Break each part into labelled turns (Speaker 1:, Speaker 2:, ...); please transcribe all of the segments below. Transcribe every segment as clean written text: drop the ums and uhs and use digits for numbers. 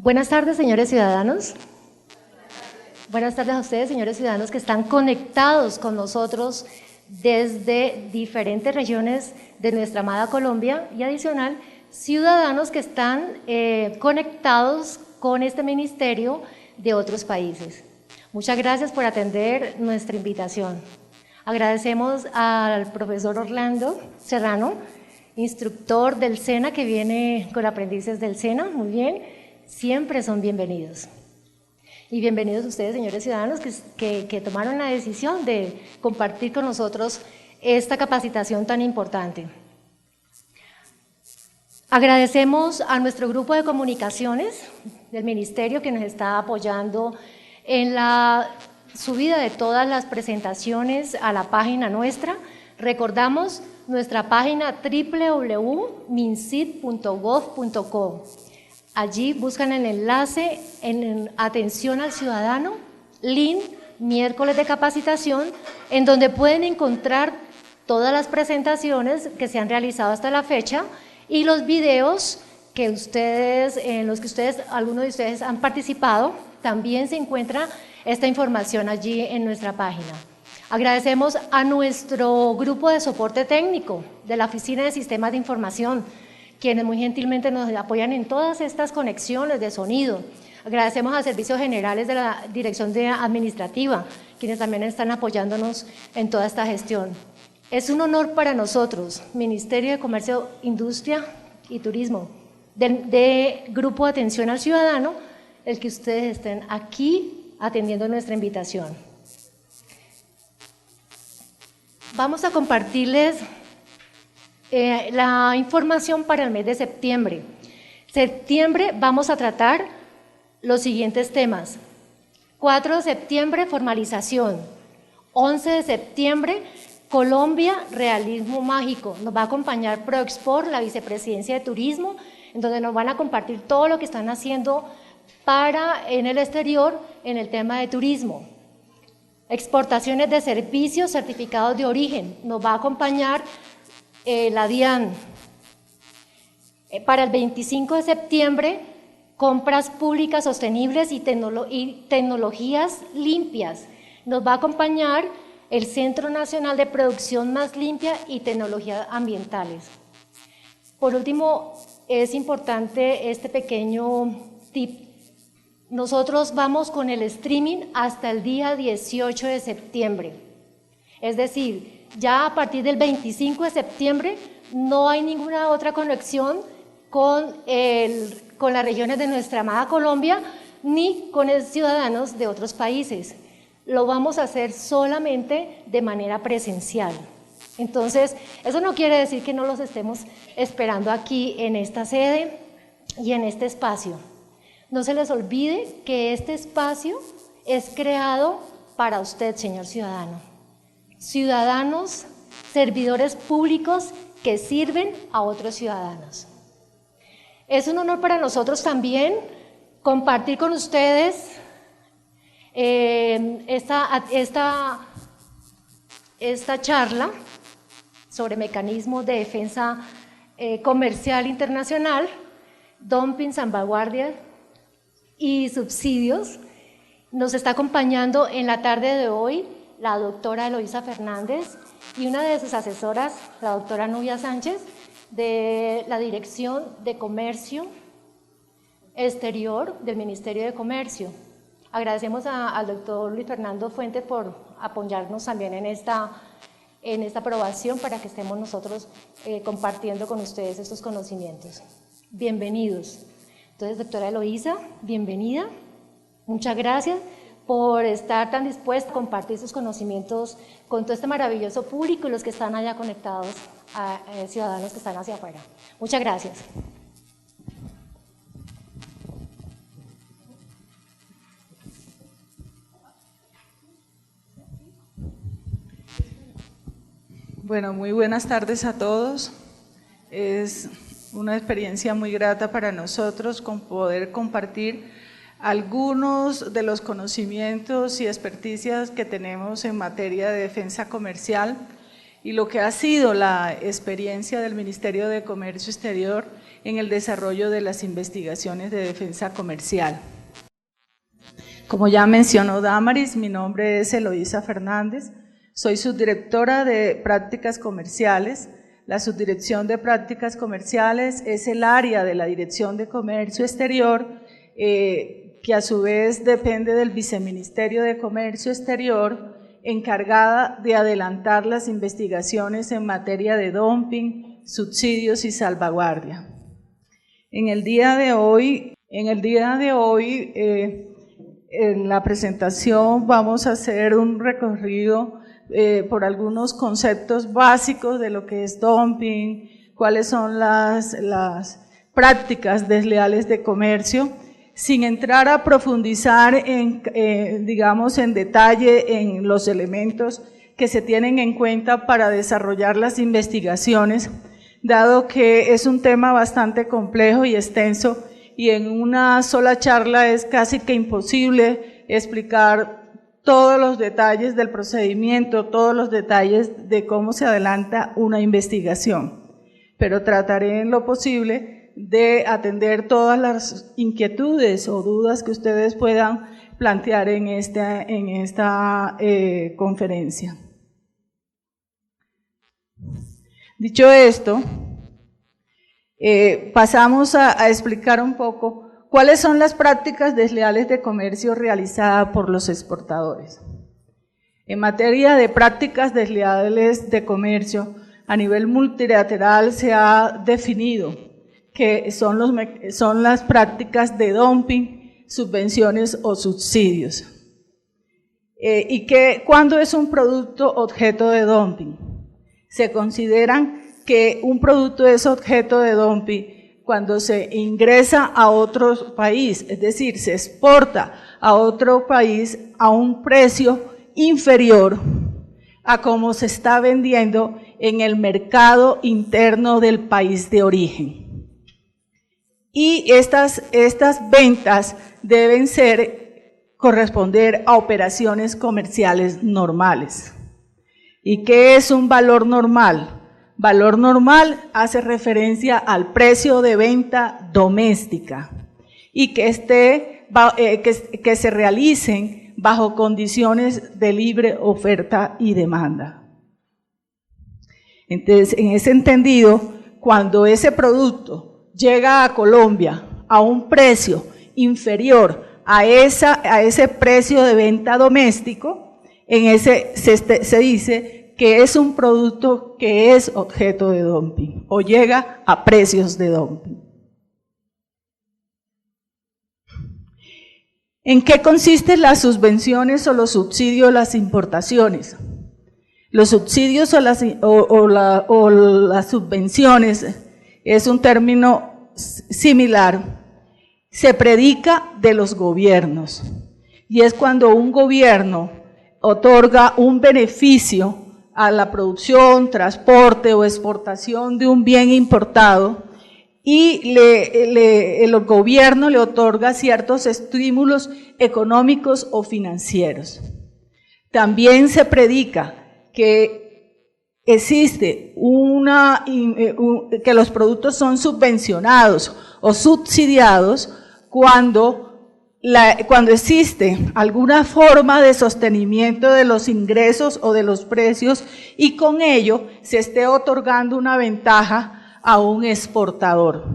Speaker 1: Buenas tardes, señores ciudadanos. Buenas tardes a ustedes, señores ciudadanos, que están conectados con nosotros desde diferentes regiones de nuestra amada Colombia y adicional, ciudadanos que están conectados con este ministerio de otros países. Muchas gracias por atender nuestra invitación. Agradecemos al profesor Orlando Serrano, instructor del SENA, que viene con aprendices del SENA, muy bien. Siempre son bienvenidos. Y bienvenidos ustedes, señores ciudadanos, que tomaron la decisión de compartir con nosotros esta capacitación tan importante. Agradecemos a nuestro grupo de comunicaciones del Ministerio que nos está apoyando en la subida de todas las presentaciones a la página nuestra. Recordamos nuestra página www.mincid.gov.co. Allí buscan el enlace en Atención al Ciudadano, link, miércoles de capacitación, en donde pueden encontrar todas las presentaciones que se han realizado hasta la fecha y los videos que en los que algunos de ustedes han participado. También se encuentra esta información allí en nuestra página. Agradecemos a nuestro grupo de soporte técnico de la Oficina de Sistemas de Información, quienes muy gentilmente nos apoyan en todas estas conexiones de sonido. Agradecemos a Servicios Generales de la Dirección Administrativa, quienes también están apoyándonos en toda esta gestión. Es un honor para nosotros, Ministerio de Comercio, Industria y Turismo, de Grupo de Atención al Ciudadano, el que ustedes estén aquí atendiendo nuestra invitación. Vamos a compartirles la información para el mes de septiembre. Septiembre vamos a tratar los siguientes temas. 4 de septiembre, formalización. 11 de septiembre, Colombia, realismo mágico. Nos va a acompañar ProExport, la Vicepresidencia de Turismo, en donde nos van a compartir todo lo que están haciendo en el exterior en el tema de turismo. Exportaciones de servicios, certificados de origen. Nos va a acompañar la DIAN. Para el 25 de septiembre, compras públicas sostenibles y tecnologías limpias. Nos va a acompañar el Centro Nacional de Producción Más Limpia y Tecnologías Ambientales. Por último, es importante este pequeño tip. Nosotros vamos con el streaming hasta el día 18 de septiembre. Es decir, ya a partir del 25 de septiembre no hay ninguna otra conexión con las regiones de nuestra amada Colombia ni con ciudadanos de otros países. Lo vamos a hacer solamente de manera presencial. Entonces, eso no quiere decir que no los estemos esperando aquí en esta sede y en este espacio. No se les olvide que este espacio es creado para usted, señor ciudadano. Ciudadanos, servidores públicos que sirven a otros ciudadanos. Es un honor para nosotros también compartir con ustedes esta charla sobre mecanismos de defensa comercial internacional, dumping, salvaguardia y subsidios. Nos está acompañando en la tarde de hoy la doctora Eloísa Fernández y una de sus asesoras, la doctora Nubia Sánchez, de la Dirección de Comercio Exterior del Ministerio de Comercio. Agradecemos al doctor Luis Fernando Fuentes por apoyarnos también en esta aprobación para que estemos nosotros compartiendo con ustedes estos conocimientos. Bienvenidos. Entonces, doctora Eloísa, bienvenida. Muchas gracias por estar tan dispuesta a compartir sus conocimientos con todo este maravilloso público y los que están allá conectados, a ciudadanos que están hacia afuera. Muchas gracias.
Speaker 2: Bueno, muy buenas tardes a todos. Es una experiencia muy grata para nosotros con poder compartir algunos de los conocimientos y experticias que tenemos en materia de defensa comercial y lo que ha sido la experiencia del Ministerio de Comercio Exterior en el desarrollo de las investigaciones de defensa comercial. Como ya mencionó Damaris, mi nombre es Eloísa Fernández, soy subdirectora de prácticas comerciales. La subdirección de prácticas comerciales es el área de la Dirección de Comercio Exterior, que a su vez depende del Viceministerio de Comercio Exterior, encargada de adelantar las investigaciones en materia de dumping, subsidios y salvaguardia. En el día de hoy, en la presentación vamos a hacer un recorrido por algunos conceptos básicos de lo que es dumping, cuáles son las prácticas desleales de comercio, sin entrar a profundizar digamos, en detalle en los elementos que se tienen en cuenta para desarrollar las investigaciones, dado que es un tema bastante complejo y extenso, y en una sola charla es casi que imposible explicar todos los detalles del procedimiento, todos los detalles de cómo se adelanta una investigación. Pero trataré en lo posible de atender todas las inquietudes o dudas que ustedes puedan plantear en esta conferencia. Dicho esto, pasamos a explicar un poco cuáles son las prácticas desleales de comercio realizadas por los exportadores. En materia de prácticas desleales de comercio, a nivel multilateral se ha definido que son las prácticas de dumping, subvenciones o subsidios. Y que cuando es un producto objeto de dumping, se consideran que un producto es objeto de dumping cuando se ingresa a otro país, es decir, se exporta a otro país a un precio inferior a como se está vendiendo en el mercado interno del país de origen. Y estas ventas deben corresponder a operaciones comerciales normales. ¿Y qué es un valor normal? Valor normal hace referencia al precio de venta doméstica y que se realicen bajo condiciones de libre oferta y demanda. Entonces, en ese entendido, cuando ese producto llega a Colombia a un precio inferior a ese precio de venta doméstico, se dice que es un producto que es objeto de dumping o llega a precios de dumping. ¿En qué consisten las subvenciones o los subsidios o las importaciones? Los subsidios o las subvenciones es un término similar. Se predica de los gobiernos y es cuando un gobierno otorga un beneficio a la producción, transporte o exportación de un bien importado y el gobierno le otorga ciertos estímulos económicos o financieros. También se predica que existe que los productos son subvencionados o subsidiados cuando existe alguna forma de sostenimiento de los ingresos o de los precios y con ello se esté otorgando una ventaja a un exportador.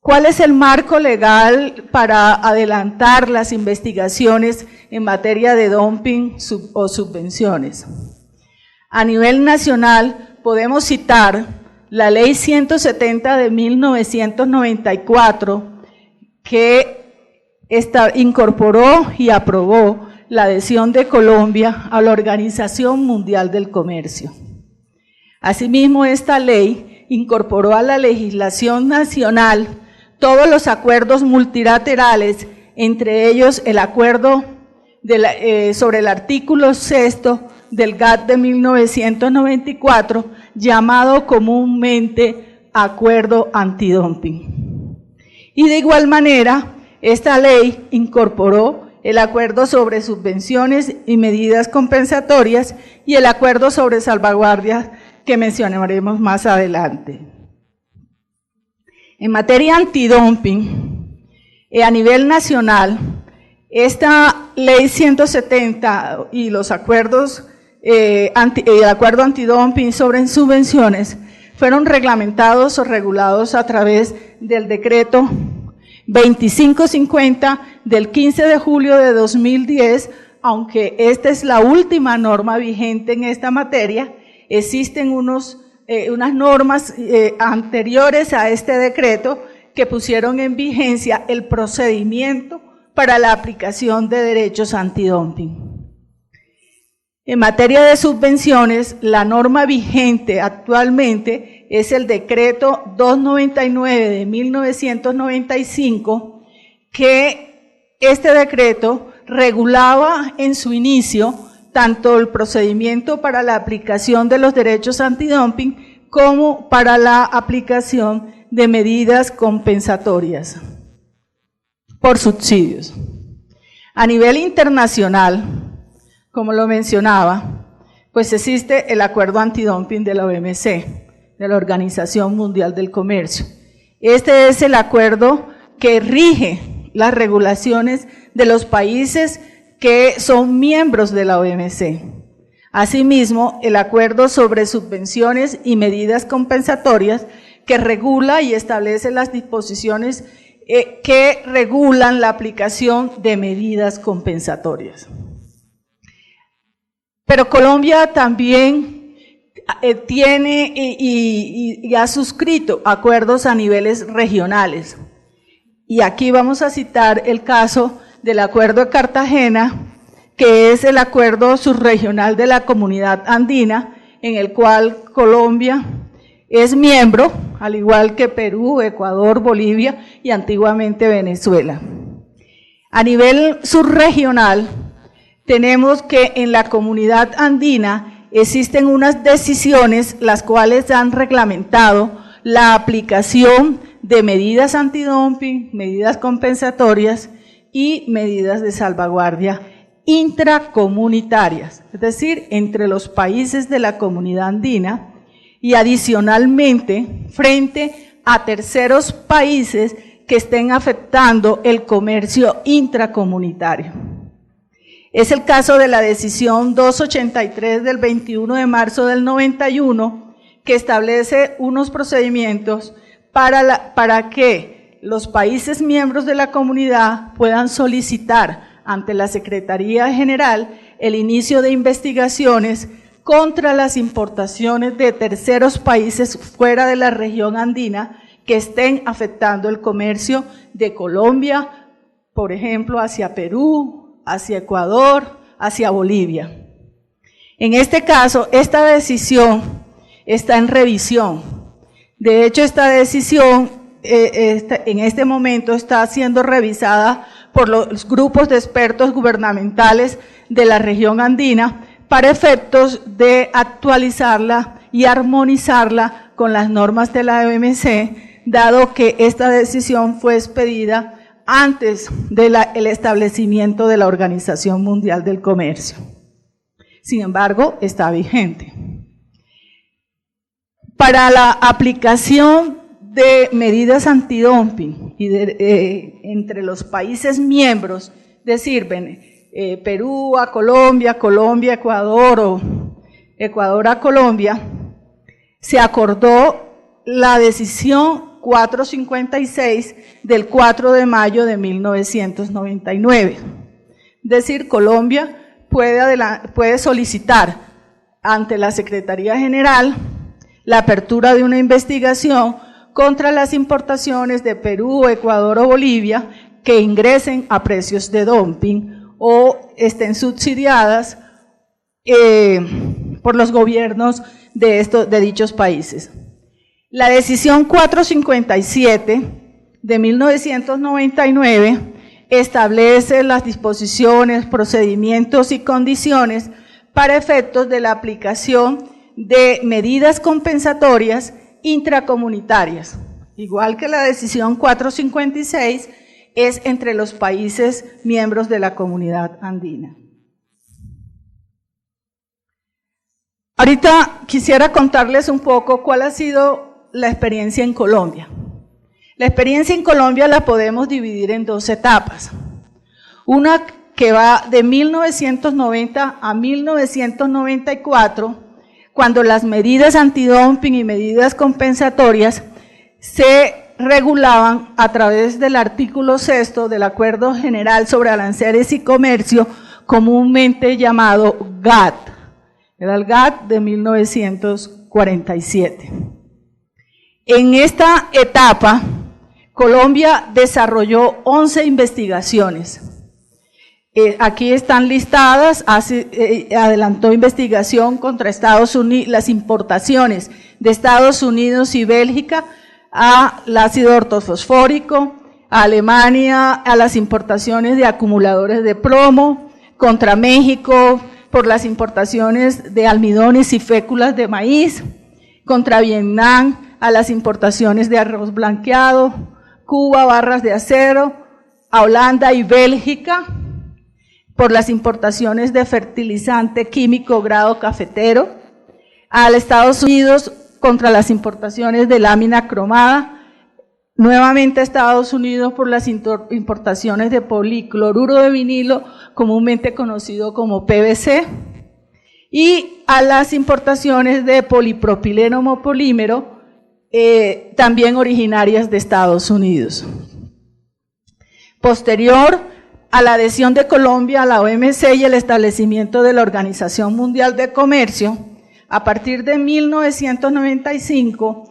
Speaker 2: ¿Cuál es el marco legal para adelantar las investigaciones en materia de dumping o subvenciones? A nivel nacional podemos citar la Ley 170 de 1994 que incorporó y aprobó la adhesión de Colombia a la Organización Mundial del Comercio. Asimismo, esta ley incorporó a la legislación nacional todos los acuerdos multilaterales, entre ellos el acuerdo sobre el artículo 6º del GATT de 1994, llamado comúnmente Acuerdo Antidumping. Y de igual manera, esta ley incorporó el acuerdo sobre subvenciones y medidas compensatorias y el acuerdo sobre salvaguardias que mencionaremos más adelante. En materia antidumping, a nivel nacional, esta ley 170 y los acuerdos, el acuerdo antidumping sobre subvenciones fueron reglamentados o regulados a través del decreto 2550 del 15 de julio de 2010, aunque esta es la última norma vigente en esta materia. Existen unas normas anteriores a este decreto que pusieron en vigencia el procedimiento para la aplicación de derechos antidumping. En materia de subvenciones, la norma vigente actualmente es el decreto 299 de 1995, que este decreto regulaba en su inicio tanto el procedimiento para la aplicación de los derechos antidumping como para la aplicación de medidas compensatorias por subsidios. A nivel internacional, como lo mencionaba, pues existe el acuerdo antidumping de la OMC, de la Organización Mundial del Comercio. Este es el acuerdo que rige las regulaciones de los países que son miembros de la OMC. Asimismo, el acuerdo sobre subvenciones y medidas compensatorias que regula y establece las disposiciones que regulan la aplicación de medidas compensatorias. Pero Colombia también tiene y ha suscrito acuerdos a niveles regionales. Y aquí vamos a citar el caso del Acuerdo de Cartagena, que es el acuerdo subregional de la Comunidad Andina, en el cual Colombia es miembro, al igual que Perú, Ecuador, Bolivia y antiguamente Venezuela. A nivel subregional, tenemos que en la Comunidad Andina existen unas decisiones las cuales han reglamentado la aplicación de medidas antidumping, medidas compensatorias y medidas de salvaguardia intracomunitarias, es decir, entre los países de la Comunidad Andina y adicionalmente frente a terceros países que estén afectando el comercio intracomunitario. Es el caso de la decisión 283 del 21 de marzo del 91, que establece unos procedimientos para que los países miembros de la comunidad puedan solicitar ante la Secretaría General el inicio de investigaciones contra las importaciones de terceros países fuera de la región andina que estén afectando el comercio de Colombia, por ejemplo, hacia Perú, hacia Ecuador, hacia Bolivia. En este caso, esta decisión está en revisión. De hecho, esta decisión en este momento está siendo revisada por los grupos de expertos gubernamentales de la región andina para efectos de actualizarla y armonizarla con las normas de la OMC, dado que esta decisión fue expedida antes del establecimiento de la Organización Mundial del Comercio. Sin embargo, está vigente. Para la aplicación de medidas antidumping y entre los países miembros, es decir, Perú a Colombia, Colombia a Ecuador o Ecuador a Colombia, se acordó la decisión 456 del 4 de mayo de 1999. Es decir, Colombia puede solicitar ante la Secretaría General la apertura de una investigación contra las importaciones de Perú, Ecuador o Bolivia que ingresen a precios de dumping o estén subsidiadas por los gobiernos de dichos países. La decisión 457 de 1999 establece las disposiciones, procedimientos y condiciones para efectos de la aplicación de medidas compensatorias intracomunitarias. Igual que la decisión 456 es entre los países miembros de la Comunidad Andina. Ahorita quisiera contarles un poco cuál ha sido la experiencia en Colombia. La experiencia en Colombia la podemos dividir en dos etapas. Una que va de 1990 a 1994, cuando las medidas antidumping y medidas compensatorias se regulaban a través del artículo 6 del Acuerdo General sobre Aranceles y Comercio, comúnmente llamado GATT. Era el GATT de 1947. En esta etapa, Colombia desarrolló 11 investigaciones. Aquí están listadas, adelantó investigación contra Estados Unidos, las importaciones de Estados Unidos y Bélgica al ácido ortofosfórico, a Alemania, a las importaciones de acumuladores de plomo, contra México por las importaciones de almidones y féculas de maíz, contra Vietnam a las importaciones de arroz blanqueado, Cuba barras de acero, a Holanda y Bélgica por las importaciones de fertilizante químico grado cafetero, a Estados Unidos contra las importaciones de lámina cromada, nuevamente a Estados Unidos por las importaciones de policloruro de vinilo, comúnmente conocido como PVC, y a las importaciones de polipropileno homopolímero, también originarias de Estados Unidos. Posterior a la adhesión de Colombia a la OMC y el establecimiento de la Organización Mundial de Comercio, a partir de 1995,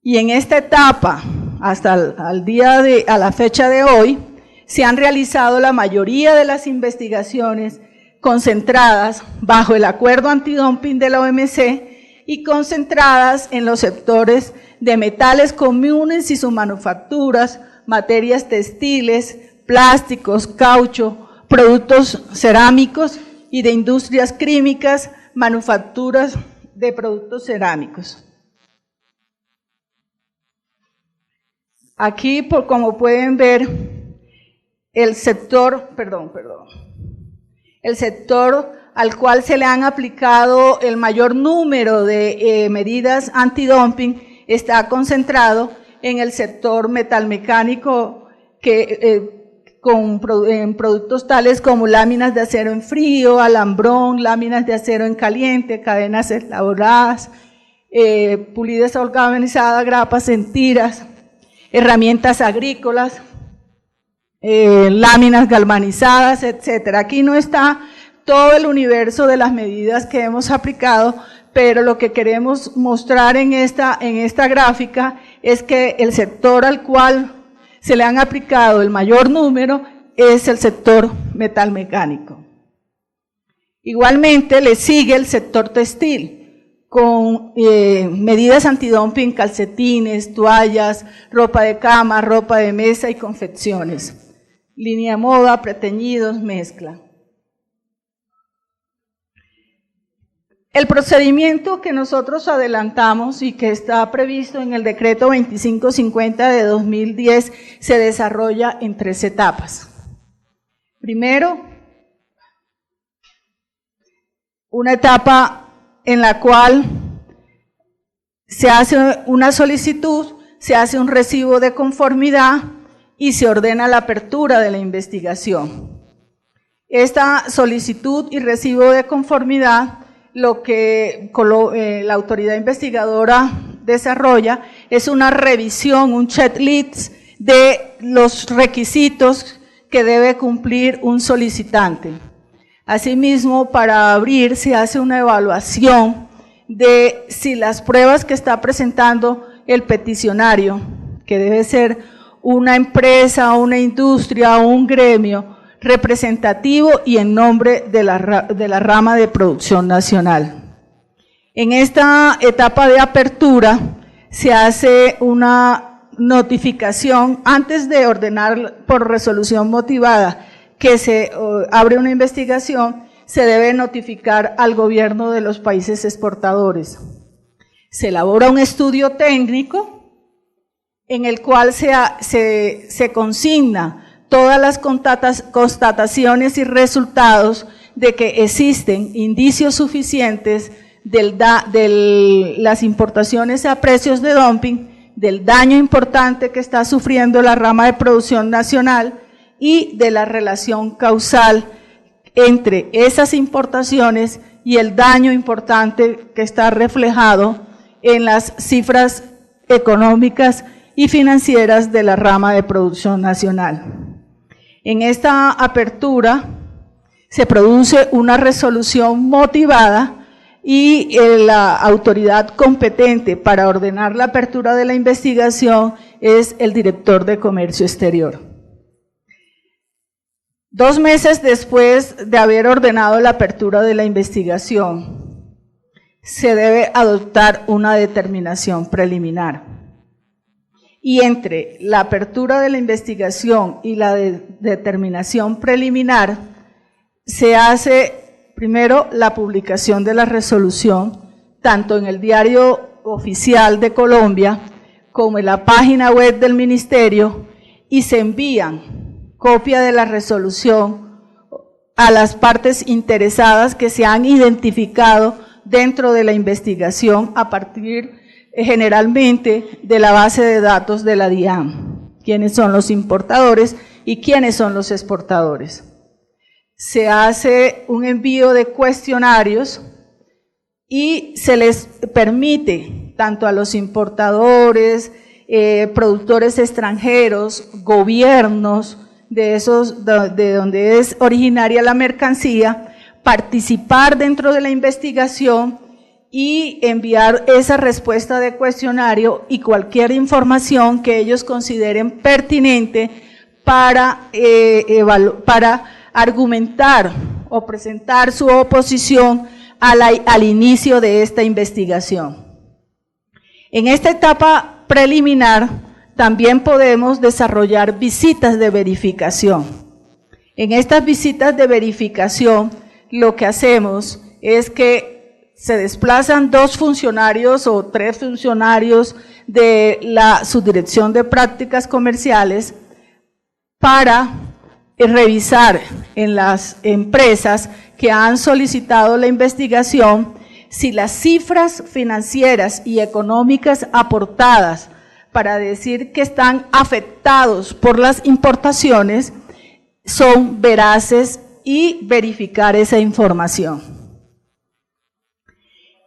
Speaker 2: y en esta etapa, hasta a la fecha de hoy, se han realizado la mayoría de las investigaciones concentradas bajo el acuerdo antidumping de la OMC y concentradas en los sectores de metales comunes y sus manufacturas, materias textiles, plásticos, caucho, productos cerámicos y de industrias químicas, manufacturas de productos cerámicos. Aquí, como pueden ver, el sector al cual se le han aplicado el mayor número de medidas antidumping está concentrado en el sector metalmecánico, en productos tales como láminas de acero en frío, alambrón, láminas de acero en caliente, cadenas elaboradas, pulidas galvanizadas, grapas en tiras, herramientas agrícolas, láminas galvanizadas, etcétera. Aquí no está todo el universo de las medidas que hemos aplicado, pero lo que queremos mostrar en esta gráfica es que el sector al cual se le han aplicado el mayor número es el sector metalmecánico. Igualmente le sigue el sector textil, con medidas antidumping, calcetines, toallas, ropa de cama, ropa de mesa y confecciones, línea moda, preteñidos, mezcla. El procedimiento que nosotros adelantamos y que está previsto en el decreto 2550 de 2010 se desarrolla en 3 etapas. Primero, una etapa en la cual se hace una solicitud, se hace un recibo de conformidad y se ordena la apertura de la investigación. Esta solicitud y recibo de conformidad, lo que la autoridad investigadora desarrolla es una revisión, un checklist de los requisitos que debe cumplir un solicitante. Asimismo, para abrir se hace una evaluación de si las pruebas que está presentando el peticionario, que debe ser una empresa, una industria o un gremio representativo y en nombre de la rama de producción nacional. En esta etapa de apertura se hace una notificación antes de ordenar por resolución motivada que se abre una investigación, se debe notificar al gobierno de los países exportadores. Se elabora un estudio técnico en el cual se consigna todas las constataciones y resultados de que existen indicios suficientes de las importaciones a precios de dumping del daño importante que está sufriendo la rama de producción nacional y de la relación causal entre esas importaciones y el daño importante que está reflejado en las cifras económicas y financieras de la rama de producción nacional. En esta apertura se produce una resolución motivada y la autoridad competente para ordenar la apertura de la investigación es el director de Comercio Exterior. 2 meses después de haber ordenado la apertura de la investigación, se debe adoptar una determinación preliminar. Y entre la apertura de la investigación y la determinación preliminar, se hace primero la publicación de la resolución, tanto en el Diario Oficial de Colombia como en la página web del Ministerio, y se envían copia de la resolución a las partes interesadas que se han identificado dentro de la investigación a partir generalmente de la base de datos de la DIAN, quiénes son los importadores y quiénes son los exportadores. Se hace un envío de cuestionarios y se les permite tanto a los importadores, productores extranjeros, gobiernos de donde es originaria la mercancía, participar dentro de la investigación y enviar esa respuesta de cuestionario y cualquier información que ellos consideren pertinente para argumentar o presentar su oposición al inicio de esta investigación. En esta etapa preliminar también podemos desarrollar visitas de verificación. En estas visitas de verificación lo que hacemos es que se desplazan 2 funcionarios o 3 funcionarios de la Subdirección de Prácticas Comerciales para revisar en las empresas que han solicitado la investigación si las cifras financieras y económicas aportadas para decir que están afectados por las importaciones son veraces y verificar esa información.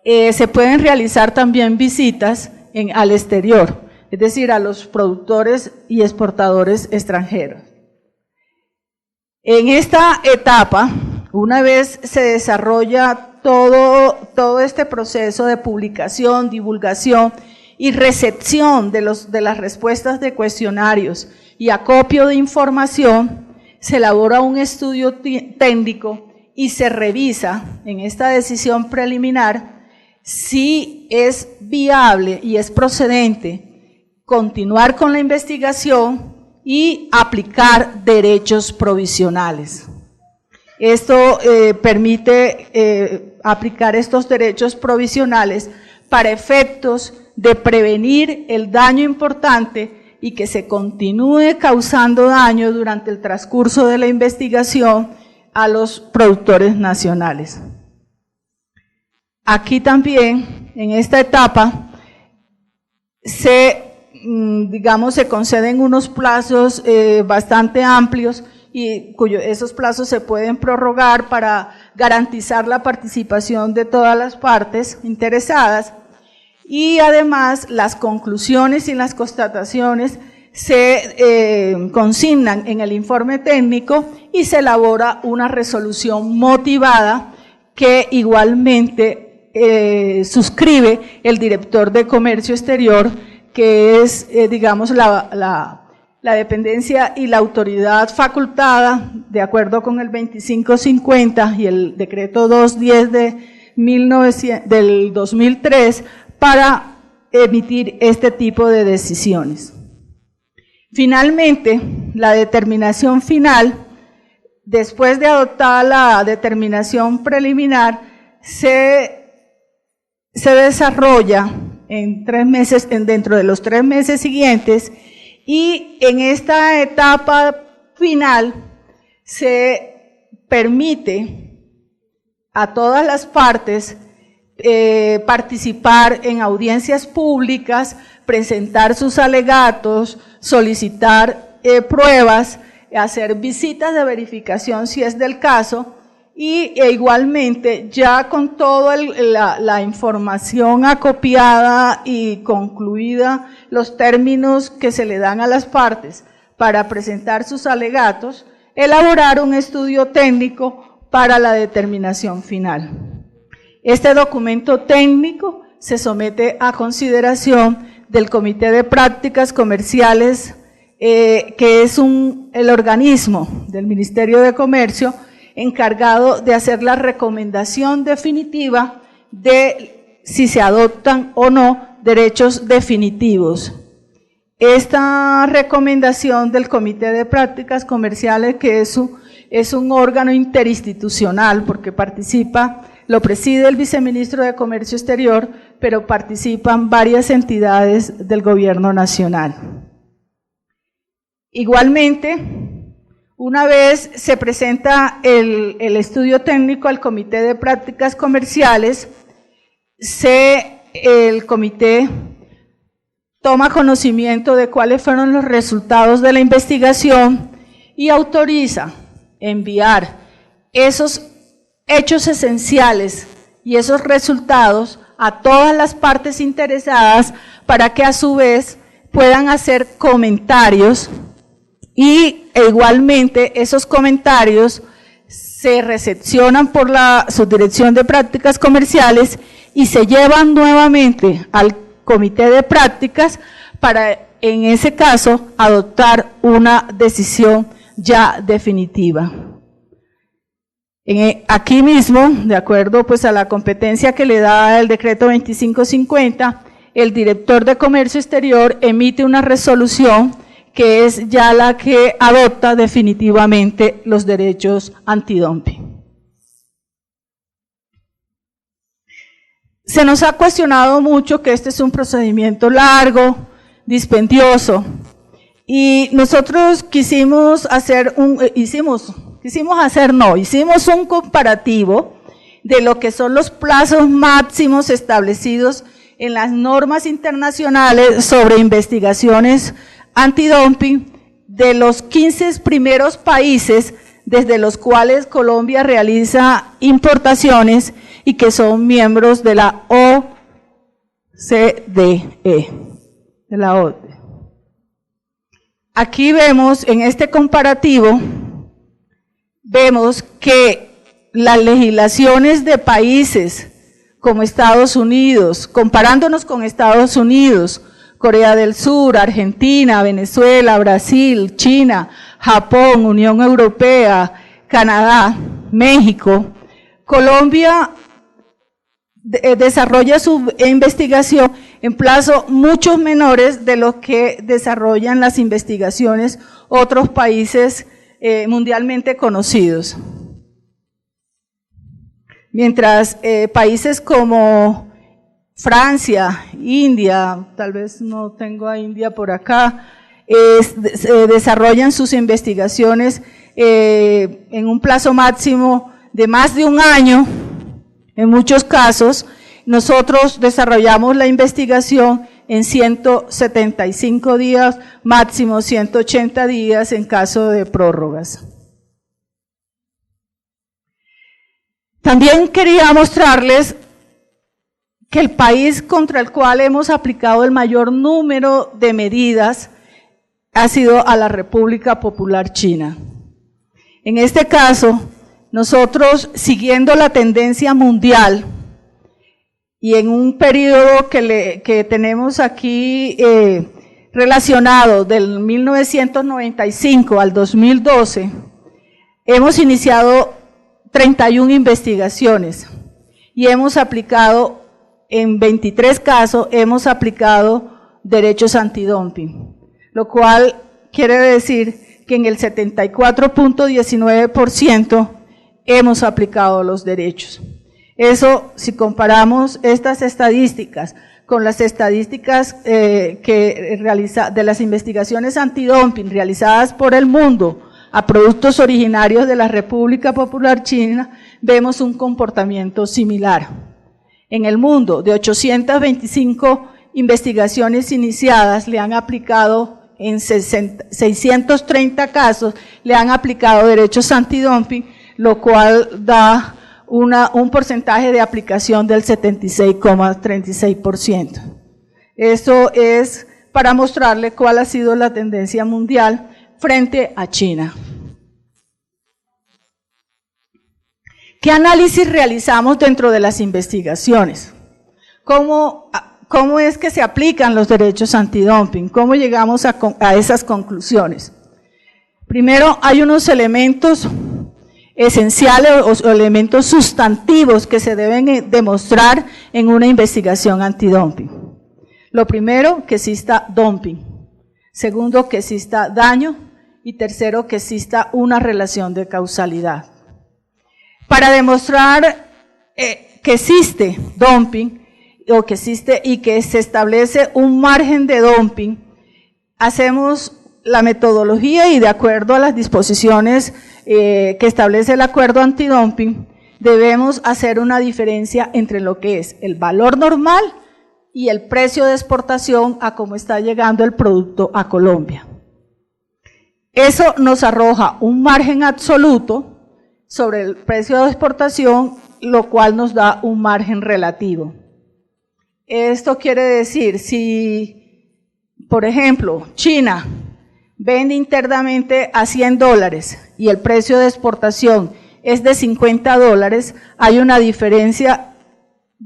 Speaker 2: Se pueden realizar también visitas al exterior, es decir, a los productores y exportadores extranjeros. En esta etapa, una vez se desarrolla todo este proceso de publicación, divulgación y recepción de las respuestas de cuestionarios y acopio de información, se elabora un estudio técnico y se revisa en esta decisión preliminar si es viable y es procedente continuar con la investigación y aplicar derechos provisionales. Esto permite aplicar estos derechos provisionales para efectos de prevenir el daño importante y que se continúe causando daño durante el transcurso de la investigación a los productores nacionales. Aquí también, en esta etapa, se conceden unos plazos bastante amplios y esos plazos se pueden prorrogar para garantizar la participación de todas las partes interesadas, y además las conclusiones y las constataciones se consignan en el informe técnico y se elabora una resolución motivada que igualmente suscribe el director de Comercio Exterior, que es, la dependencia y la autoridad facultada, de acuerdo con el 2550 y el decreto 210 del 2003, para emitir este tipo de decisiones. Finalmente, la determinación final, después de adoptar la determinación preliminar, se desarrolla en 3 meses, dentro de los 3 meses siguientes, y en esta etapa final se permite a todas las partes participar en audiencias públicas, presentar sus alegatos, solicitar pruebas, hacer visitas de verificación si es del caso, y igualmente ya con toda la información acopiada y concluida, los términos que se le dan a las partes para presentar sus alegatos, elaborar un estudio técnico para la determinación final. Este documento técnico se somete a consideración del Comité de Prácticas Comerciales, que es el organismo del Ministerio de Comercio encargado de hacer la recomendación definitiva de si se adoptan o no derechos definitivos. Esta recomendación del Comité de Prácticas Comerciales, que es un órgano interinstitucional, porque lo preside el viceministro de Comercio Exterior, pero participan varias entidades del gobierno nacional. Igualmente, una vez se presenta el estudio técnico al Comité de Prácticas Comerciales, el comité toma conocimiento de cuáles fueron los resultados de la investigación y autoriza enviar esos hechos esenciales y esos resultados a todas las partes interesadas para que a su vez puedan hacer comentarios, y igualmente esos comentarios se recepcionan por la Subdirección de Prácticas Comerciales y se llevan nuevamente al Comité de Prácticas para, en ese caso, adoptar una decisión ya definitiva. Aquí mismo, de acuerdo pues a la competencia que le da el decreto 2550, el director de Comercio Exterior emite una resolución que es ya la que adopta definitivamente los derechos antidumping. Se nos ha cuestionado mucho que este es un procedimiento largo, dispendioso, y nosotros quisimos hacer un comparativo de lo que son los plazos máximos establecidos en las normas internacionales sobre investigaciones antidumping de los 15 primeros países desde los cuales Colombia realiza importaciones y que son miembros de la OCDE, de la OCDE. Aquí vemos, en este comparativo, vemos que las legislaciones de países como Estados Unidos, comparándonos con Estados Unidos, Corea del Sur, Argentina, Venezuela, Brasil, China, Japón, Unión Europea, Canadá, México, Colombia desarrolla su investigación en plazos mucho menores de los que desarrollan las investigaciones otros países mundialmente conocidos. Mientras países como Francia, India, tal vez no tengo a India por acá, desarrollan sus investigaciones en un plazo máximo de más de un año. En muchos casos, nosotros desarrollamos la investigación en 175 días, máximo 180 días en caso de prórrogas. También quería mostrarles que el país contra el cual hemos aplicado el mayor número de medidas ha sido a la República Popular China. En este caso, nosotros, siguiendo la tendencia mundial y en un periodo que tenemos aquí relacionado del 1995 al 2012, hemos iniciado 31 investigaciones y hemos aplicado, en 23 casos, hemos aplicado derechos antidumping, lo cual quiere decir que en el 74.19% hemos aplicado los derechos. Eso, si comparamos estas estadísticas con las estadísticas de las investigaciones antidumping realizadas por el mundo a productos originarios de la República Popular China, vemos un comportamiento similar. En el mundo, de 825 investigaciones iniciadas, le han aplicado en 630 casos, le han aplicado derechos antidumping, lo cual da un porcentaje de aplicación del 76,36%. Eso es para mostrarle cuál ha sido la tendencia mundial frente a China. ¿Qué análisis realizamos dentro de las investigaciones? ¿Cómo es que se aplican los derechos antidumping? ¿Cómo llegamos a esas conclusiones? Primero, hay unos elementos esenciales o elementos sustantivos que se deben demostrar en una investigación antidumping. Lo primero, que exista dumping. Segundo, que exista daño. Y tercero, que exista una relación de causalidad. Para demostrar que existe dumping o que existe y que se establece un margen de dumping, hacemos la metodología y de acuerdo a las disposiciones que establece el acuerdo antidumping, debemos hacer una diferencia entre lo que es el valor normal y el precio de exportación a cómo está llegando el producto a Colombia. Eso nos arroja un margen absoluto sobre el precio de exportación, lo cual nos da un margen relativo. Esto quiere decir, si, por ejemplo, China vende internamente a $100 y el precio de exportación es de $50, hay una diferencia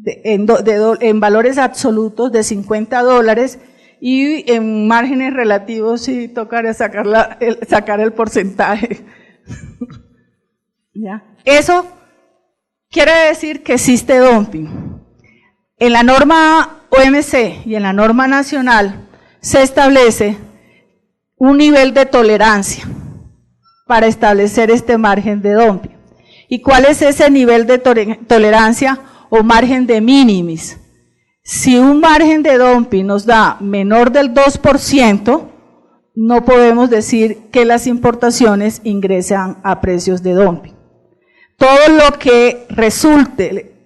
Speaker 2: en valores absolutos de $50 y en márgenes relativos sí tocaría sacar el porcentaje. ¿Ya? Eso quiere decir que existe dumping. En la norma OMC y en la norma nacional se establece un nivel de tolerancia para establecer este margen de dumping. ¿Y cuál es ese nivel de tolerancia o margen de minimis? Si un margen de dumping nos da menor del 2%, no podemos decir que las importaciones ingresan a precios de dumping. Todo lo que resulte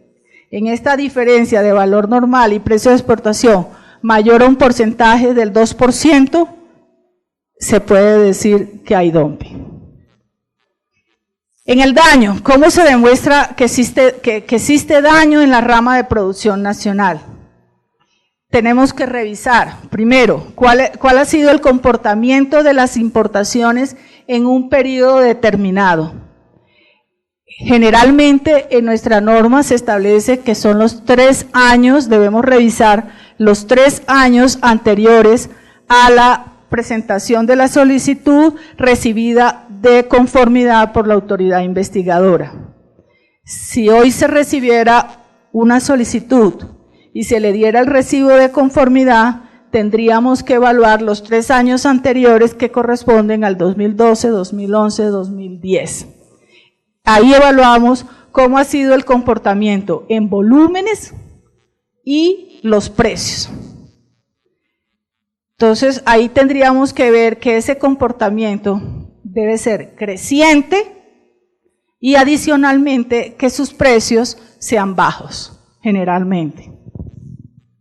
Speaker 2: en esta diferencia de valor normal y precio de exportación mayor a un porcentaje del 2%, se puede decir que hay dumping. En el daño, ¿cómo se demuestra que existe daño en la rama de producción nacional? Tenemos que revisar, primero, cuál ha sido el comportamiento de las importaciones en un periodo determinado. Generalmente en nuestra norma se establece que son los 3 años, debemos revisar los 3 años anteriores a la presentación de la solicitud recibida de conformidad por la autoridad investigadora. Si hoy se recibiera una solicitud y se le diera el recibo de conformidad, tendríamos que evaluar los 3 años anteriores que corresponden al 2012, 2011, 2010. Ahí evaluamos cómo ha sido el comportamiento en volúmenes y los precios. Entonces, ahí tendríamos que ver que ese comportamiento debe ser creciente y adicionalmente que sus precios sean bajos, generalmente.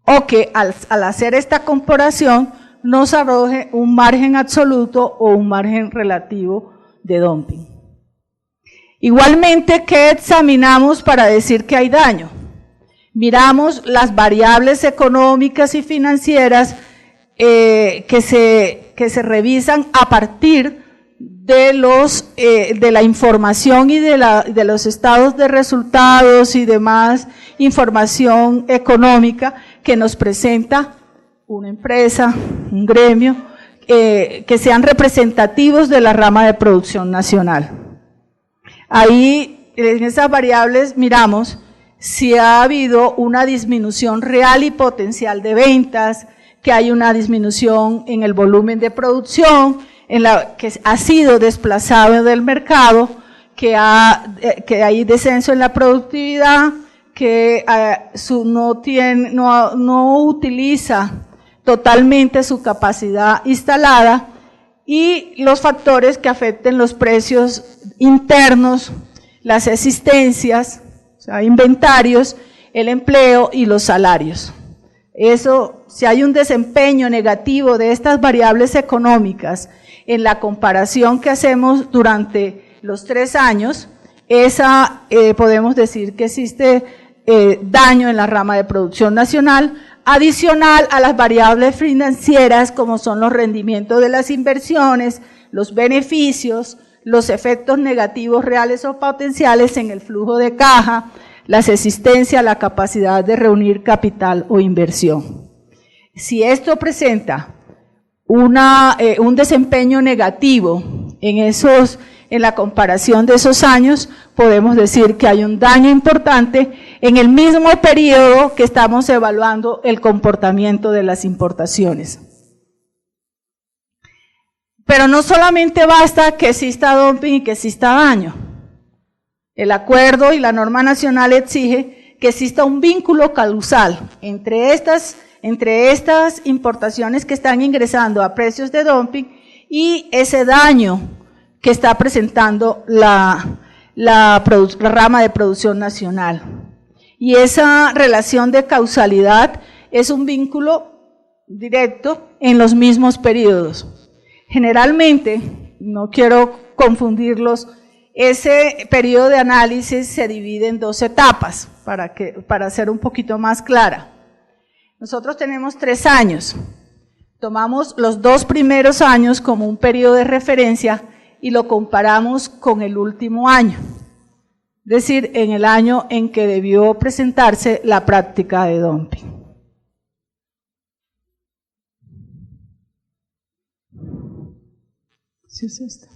Speaker 2: O que al hacer esta comparación nos arroje un margen absoluto o un margen relativo de dumping. Igualmente, ¿qué examinamos para decir que hay daño? Miramos las variables económicas y financieras que se revisan a partir de la información y de los estados de resultados y demás información económica que nos presenta una empresa, un gremio, que sean representativos de la rama de producción nacional. Ahí, en esas variables, miramos si ha habido una disminución real y potencial de ventas, que hay una disminución en el volumen de producción, que ha sido desplazado del mercado, que hay descenso en la productividad, que no utiliza totalmente su capacidad instalada, y los factores que afecten los precios internos, las existencias, o sea, inventarios, el empleo y los salarios. Eso, si hay un desempeño negativo de estas variables económicas en la comparación que hacemos durante los 3 años, podemos decir que existe daño en la rama de producción nacional, adicional a las variables financieras como son los rendimientos de las inversiones, los beneficios, los efectos negativos reales o potenciales en el flujo de caja, las existencias, la capacidad de reunir capital o inversión. Si esto presenta un desempeño negativo en la comparación de esos años, podemos decir que hay un daño importante en el mismo periodo que estamos evaluando el comportamiento de las importaciones. Pero no solamente basta que exista dumping y que exista daño. El acuerdo y la norma nacional exige que exista un vínculo causal entre estas importaciones que están ingresando a precios de dumping y ese daño que está presentando la rama de producción nacional. Y esa relación de causalidad es un vínculo directo en los mismos periodos. Generalmente, no quiero confundirlos, ese periodo de análisis se divide en 2 etapas, para ser un poquito más clara. Nosotros tenemos 3 años, tomamos los 2 primeros años como un periodo de referencia y lo comparamos con el último año, es decir, en el año en que debió presentarse la práctica de dumping. ¿Sí es esta?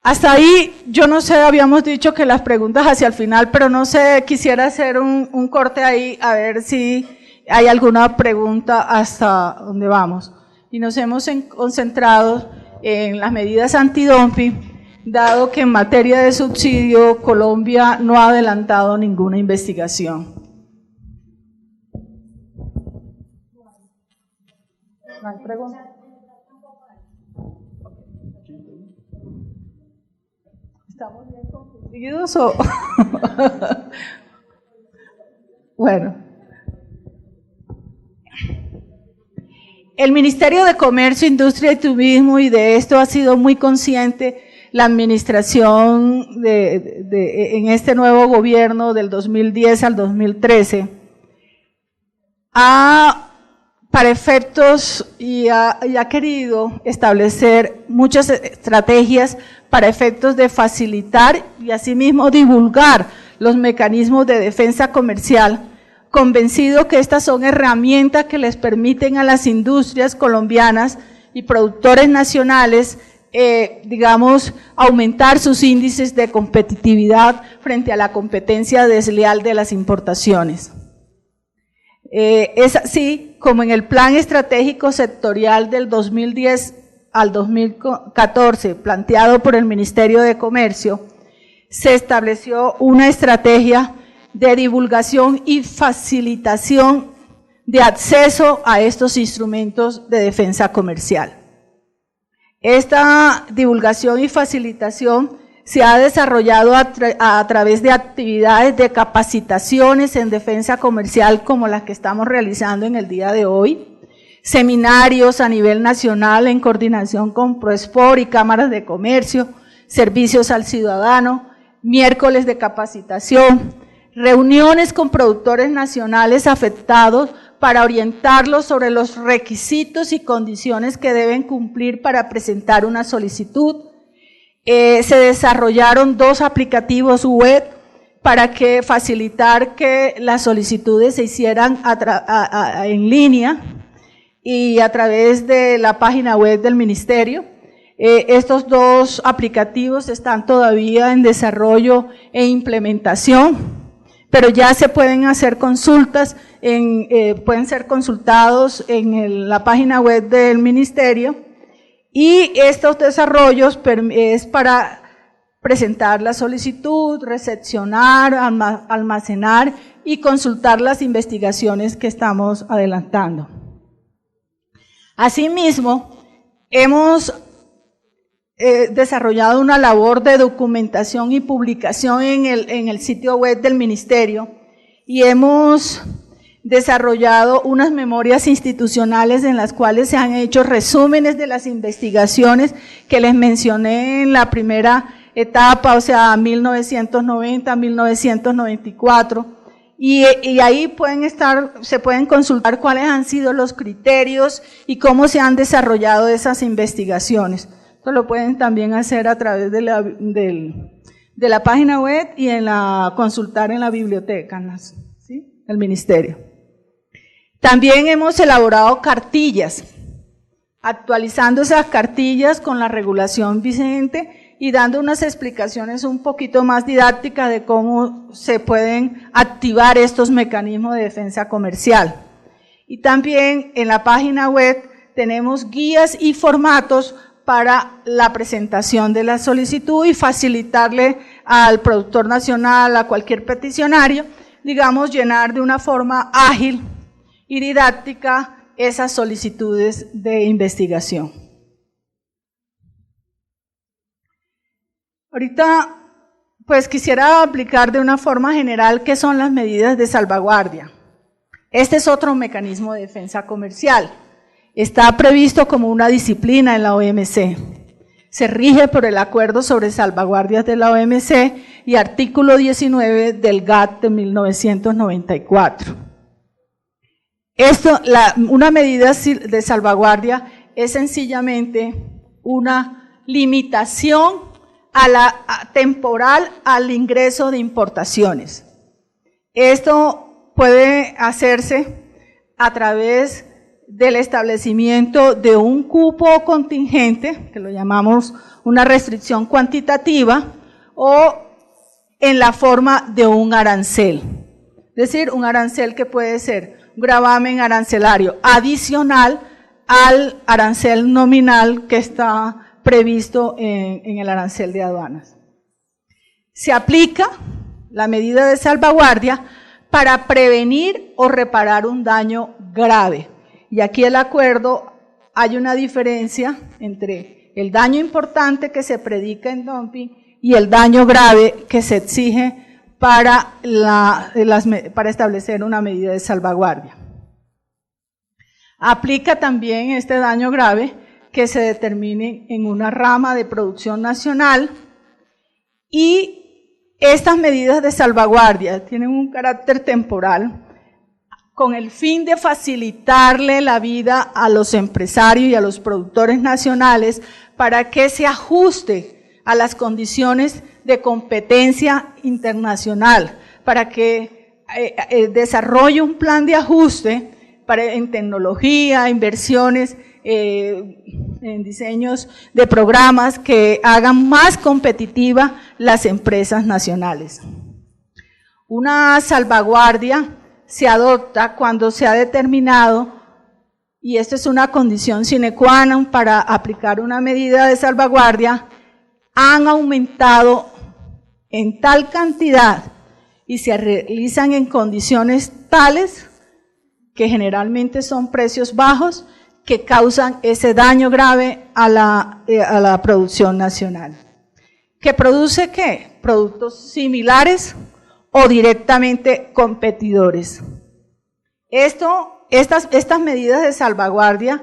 Speaker 2: Hasta ahí, yo no sé, habíamos dicho que las preguntas hacia el final, pero no sé, quisiera hacer un corte ahí, a ver si hay alguna pregunta hasta dónde vamos. Y nos hemos concentrado en las medidas antidumping, dado que en materia de subsidio Colombia no ha adelantado ninguna investigación. ¿No hay preguntas? ¿Estamos bien confundidos o...? Bueno. El Ministerio de Comercio, Industria y Turismo, y de esto ha sido muy consciente la administración en este nuevo gobierno del 2010 al 2013, para efectos y ha querido establecer muchas estrategias para efectos de facilitar y asimismo divulgar los mecanismos de defensa comercial, convencido que estas son herramientas que les permiten a las industrias colombianas y productores nacionales, aumentar sus índices de competitividad frente a la competencia desleal de las importaciones. Es así como en el Plan Estratégico Sectorial del 2010 al 2014, planteado por el Ministerio de Comercio, se estableció una estrategia de divulgación y facilitación de acceso a estos instrumentos de defensa comercial. Esta divulgación y facilitación se ha desarrollado a través de actividades de capacitaciones en defensa comercial como las que estamos realizando en el día de hoy, seminarios a nivel nacional en coordinación con Proespor y cámaras de comercio, servicios al ciudadano, miércoles de capacitación, reuniones con productores nacionales afectados para orientarlos sobre los requisitos y condiciones que deben cumplir para presentar una solicitud. Se desarrollaron 2 aplicativos web para facilitar que las solicitudes se hicieran en línea y a través de la página web del Ministerio. Estos 2 aplicativos están todavía en desarrollo e implementación, pero ya se pueden hacer consultas, pueden ser consultados en la página web del Ministerio, y estos desarrollos es para presentar la solicitud, recepcionar, almacenar y consultar las investigaciones que estamos adelantando. Asimismo, hemos desarrollado una labor de documentación y publicación en el sitio web del Ministerio y hemos desarrollado unas memorias institucionales en las cuales se han hecho resúmenes de las investigaciones que les mencioné en la primera etapa, o sea, 1990, 1994, y ahí se pueden consultar cuáles han sido los criterios y cómo se han desarrollado esas investigaciones. Esto lo pueden también hacer a través de la página web y consultar en la biblioteca, ¿sí?, del Ministerio. También hemos elaborado cartillas, actualizando esas cartillas con la regulación vigente y dando unas explicaciones un poquito más didácticas de cómo se pueden activar estos mecanismos de defensa comercial. Y también en la página web tenemos guías y formatos para la presentación de la solicitud y facilitarle al productor nacional, a cualquier peticionario, digamos, llenar de una forma ágil y didáctica esas solicitudes de investigación. Ahorita, pues quisiera aplicar de una forma general qué son las medidas de salvaguardia. Este es otro mecanismo de defensa comercial. Está previsto como una disciplina en la OMC. Se rige por el Acuerdo sobre Salvaguardias de la OMC y artículo 19 del GATT de 1994. Una medida de salvaguardia es sencillamente una limitación temporal al ingreso de importaciones. Esto puede hacerse a través del establecimiento de un cupo contingente, que lo llamamos una restricción cuantitativa, o en la forma de un arancel. Es decir, un arancel que puede ser un gravamen arancelario adicional al arancel nominal que está previsto en el arancel de aduanas. Se aplica la medida de salvaguardia para prevenir o reparar un daño grave. Y aquí el acuerdo, hay una diferencia entre el daño importante que se predica en dumping y el daño grave que se exige para establecer una medida de salvaguardia. Aplica también este daño grave que se determine en una rama de producción nacional y estas medidas de salvaguardia tienen un carácter temporal con el fin de facilitarle la vida a los empresarios y a los productores nacionales para que se ajuste a las condiciones de competencia internacional, para que desarrolle un plan de ajuste en tecnología, inversiones, en diseños de programas que hagan más competitivas las empresas nacionales. Una salvaguardia se adopta cuando se ha determinado, y esto es una condición sine qua non para aplicar una medida de salvaguardia, han aumentado en tal cantidad y se realizan en condiciones tales que generalmente son precios bajos que causan ese daño grave a la producción nacional. ¿Que produce qué? Productos similares o directamente competidores. Estas medidas de salvaguardia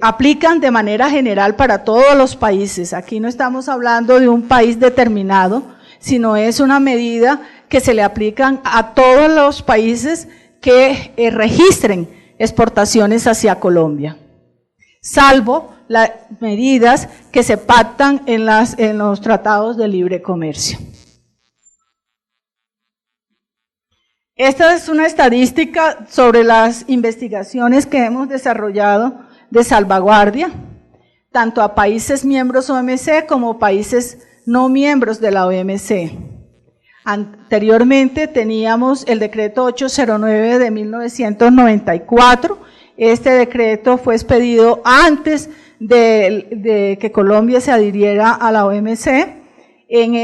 Speaker 2: aplican de manera general para todos los países. Aquí no estamos hablando de un país determinado, sino es una medida que se le aplican a todos los países que registren exportaciones hacia Colombia, salvo las medidas que se pactan en los tratados de libre comercio. Esta es una estadística sobre las investigaciones que hemos desarrollado de salvaguardia, tanto a países miembros OMC como países no miembros de la OMC. Anteriormente teníamos el decreto 809 de 1994. Este decreto fue expedido antes de que Colombia se adhiriera a la OMC. En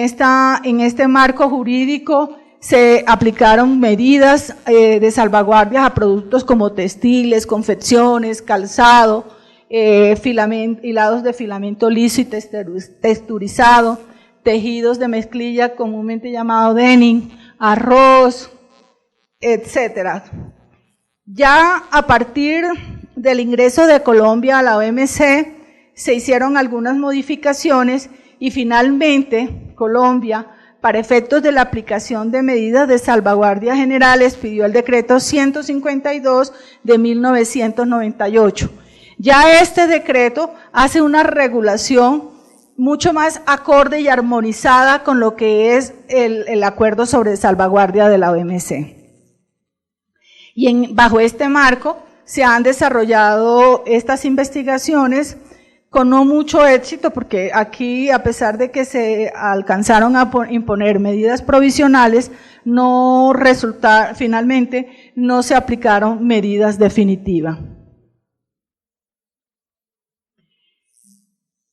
Speaker 2: este marco jurídico se aplicaron medidas de salvaguardia a productos como textiles, confecciones, calzado, hilados de filamento liso y texturizado, tejidos de mezclilla comúnmente llamado denim, arroz, etcétera. Ya a partir del ingreso de Colombia a la OMC se hicieron algunas modificaciones y finalmente Colombia, para efectos de la aplicación de medidas de salvaguardia generales, pidió el decreto 152 de 1998. Ya este decreto hace una regulación mucho más acorde y armonizada con lo que es el acuerdo sobre salvaguardia de la OMC. Y bajo este marco se han desarrollado estas investigaciones con no mucho éxito, porque aquí, a pesar de que se alcanzaron a imponer medidas provisionales, finalmente no se aplicaron medidas definitivas.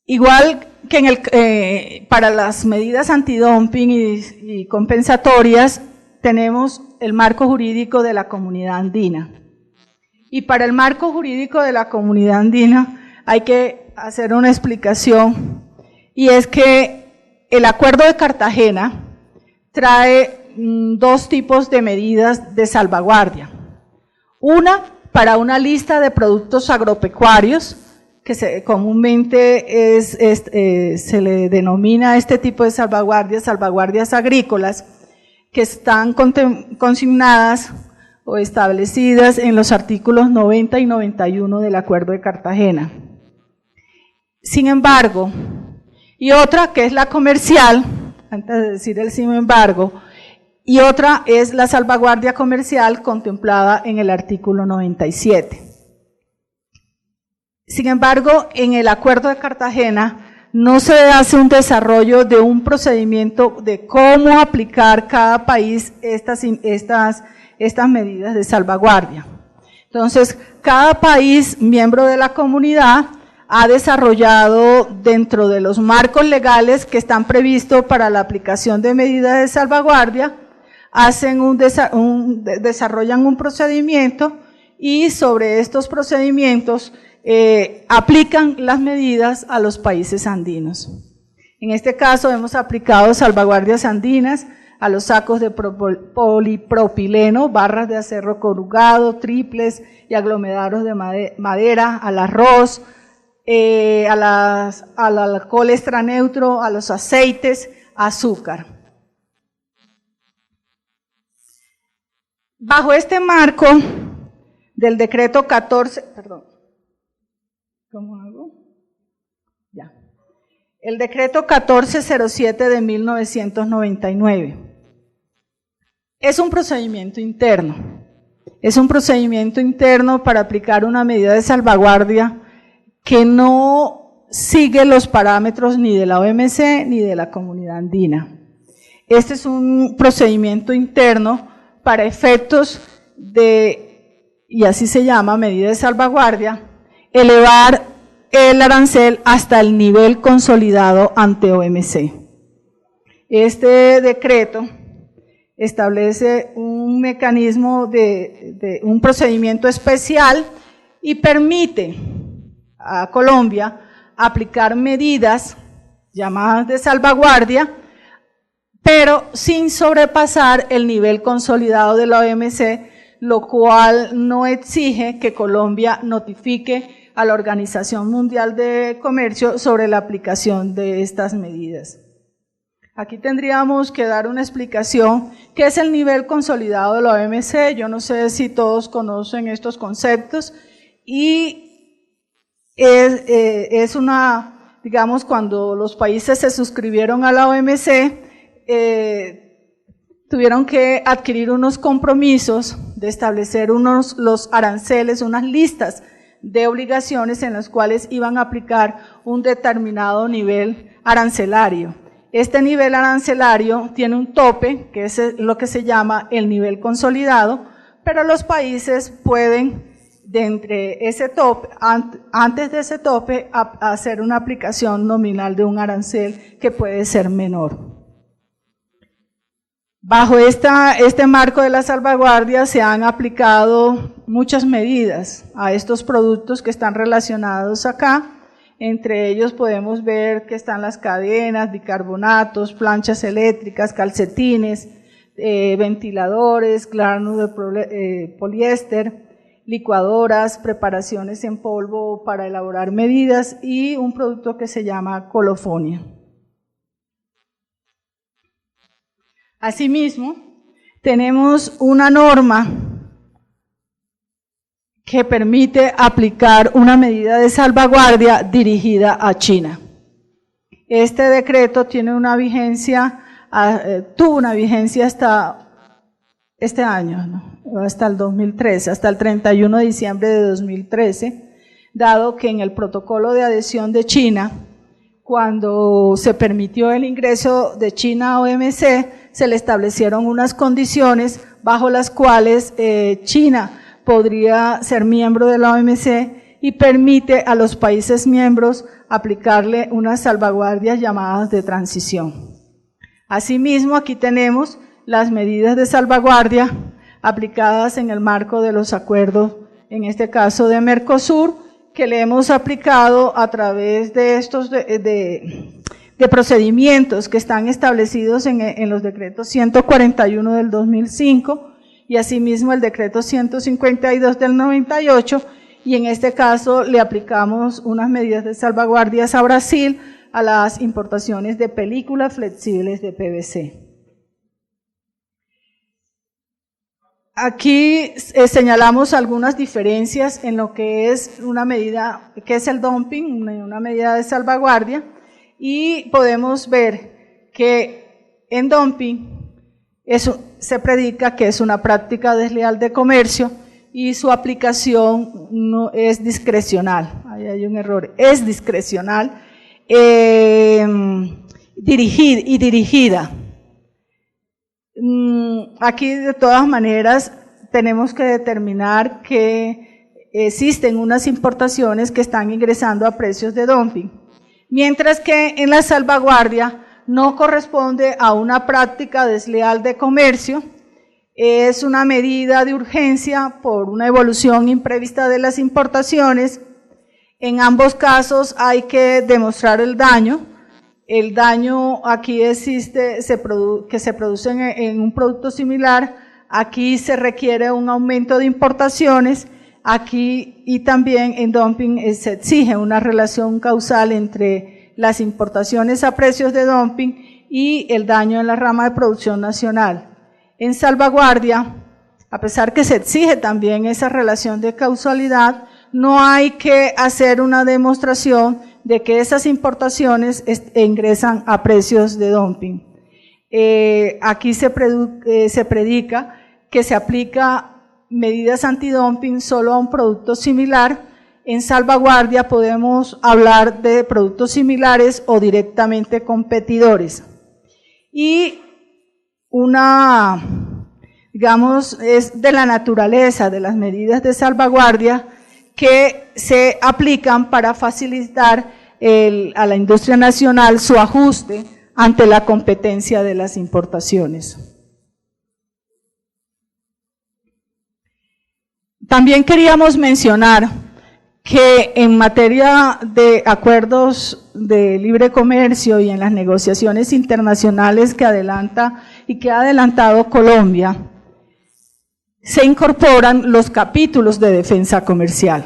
Speaker 2: Igual que para las medidas antidumping y compensatorias, tenemos el marco jurídico de la Comunidad Andina. Y para el marco jurídico de la Comunidad Andina hay que hacer una explicación, y es que el Acuerdo de Cartagena trae dos tipos de medidas de salvaguardia. Una, para una lista de productos agropecuarios, que comúnmente se le denomina este tipo de salvaguardias agrícolas, que están consignadas o establecidas en los artículos 90 y 91 del Acuerdo de Cartagena. Sin embargo, y otra que es la comercial, antes de decir el sin embargo, y otra es la salvaguardia comercial contemplada en el artículo 97. Sin embargo, en el Acuerdo de Cartagena no se hace un desarrollo de un procedimiento de cómo aplicar cada país estas medidas de salvaguardia. Entonces, cada país miembro de la comunidad ha desarrollado, dentro de los marcos legales que están previstos para la aplicación de medidas de salvaguardia, desarrollan un procedimiento, y sobre estos procedimientos aplican las medidas a los países andinos. En este caso hemos aplicado salvaguardias andinas a los sacos de polipropileno, barras de acero corrugado, triples y aglomerados de madera, al arroz, al alcohol extraneutro, a los aceites, azúcar. Bajo este marco del decreto 14, ¿cómo hago? Ya. El decreto 1407 de 1999 es un procedimiento interno. Es un procedimiento interno para aplicar una medida de salvaguardia que no sigue los parámetros ni de la OMC ni de la Comunidad Andina. Este es un procedimiento interno para efectos y así se llama, medida de salvaguardia, elevar el arancel hasta el nivel consolidado ante OMC. Este decreto establece un mecanismo de un procedimiento especial y permite a Colombia aplicar medidas llamadas de salvaguardia, pero sin sobrepasar el nivel consolidado de la OMC, lo cual no exige que Colombia notifique a la Organización Mundial de Comercio sobre la aplicación de estas medidas. Aquí tendríamos que dar una explicación, ¿qué es el nivel consolidado de la OMC? Yo no sé si todos conocen estos conceptos, y es digamos, cuando los países se suscribieron a la OMC, tuvieron que adquirir unos compromisos de establecer los aranceles, unas listas de obligaciones en las cuales iban a aplicar un determinado nivel arancelario. Este nivel arancelario tiene un tope, que es lo que se llama el nivel consolidado, pero los países pueden, de entre ese tope, antes de ese tope, hacer una aplicación nominal de un arancel que puede ser menor. Bajo este marco de la salvaguardia se han aplicado muchas medidas a estos productos que están relacionados acá. Entre ellos podemos ver que están las cadenas, bicarbonatos, planchas eléctricas, calcetines, ventiladores, granos de poliéster, licuadoras, preparaciones en polvo para elaborar medidas y un producto que se llama colofonia. Asimismo, tenemos una norma que permite aplicar una medida de salvaguardia dirigida a China. Este decreto tiene una vigencia, tuvo una vigencia hasta este año, ¿no? Hasta el 2013, hasta el 31 de diciembre de 2013, dado que en el protocolo de adhesión de China, cuando se permitió el ingreso de China a OMC, se le establecieron unas condiciones bajo las cuales China podría ser miembro de la OMC y permite a los países miembros aplicarle unas salvaguardias llamadas de transición. Asimismo, aquí tenemos las medidas de salvaguardia aplicadas en el marco de los acuerdos, en este caso de Mercosur, que le hemos aplicado a través de estos de procedimientos que están establecidos en los decretos 141 del 2005 y asimismo el decreto 152 del 98, y en este caso le aplicamos unas medidas de salvaguardias a Brasil a las importaciones de películas flexibles de PVC. Aquí señalamos algunas diferencias en lo que es una medida, que es el dumping, una medida de salvaguardia, y podemos ver que en dumping se predica que es una práctica desleal de comercio y su aplicación no es discrecional. Ahí hay un error, es discrecional, dirigida. Aquí de todas maneras tenemos que determinar que existen unas importaciones que están ingresando a precios de dumping, mientras que en la salvaguardia no corresponde a una práctica desleal de comercio, es una medida de urgencia por una evolución imprevista de las importaciones. En ambos casos hay que demostrar el daño. El daño aquí existe, que se produce en un producto similar, aquí se requiere un aumento de importaciones, aquí y también en dumping se exige una relación causal entre las importaciones a precios de dumping y el daño en la rama de producción nacional. En salvaguardia, a pesar que se exige también esa relación de causalidad, no hay que hacer una demostración de que esas importaciones ingresan a precios de dumping. Aquí se predica que se aplica medidas antidumping solo a un producto similar. En salvaguardia podemos hablar de productos similares o directamente competidores. Y digamos, es de la naturaleza de las medidas de salvaguardia que se aplican para facilitar a la industria nacional su ajuste ante la competencia de las importaciones. También queríamos mencionar que en materia de acuerdos de libre comercio y en las negociaciones internacionales que adelanta y que ha adelantado Colombia, se incorporan los capítulos de defensa comercial.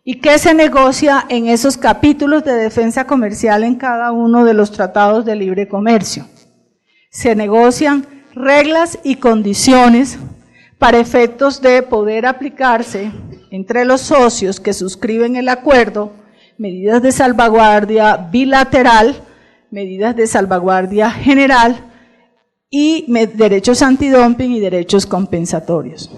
Speaker 2: ¿Y qué se negocia en esos capítulos de defensa comercial en cada uno de los tratados de libre comercio? Se negocian reglas y condiciones para efectos de poder aplicarse entre los socios que suscriben el acuerdo, medidas de salvaguardia bilateral, medidas de salvaguardia general y derechos antidumping y derechos compensatorios.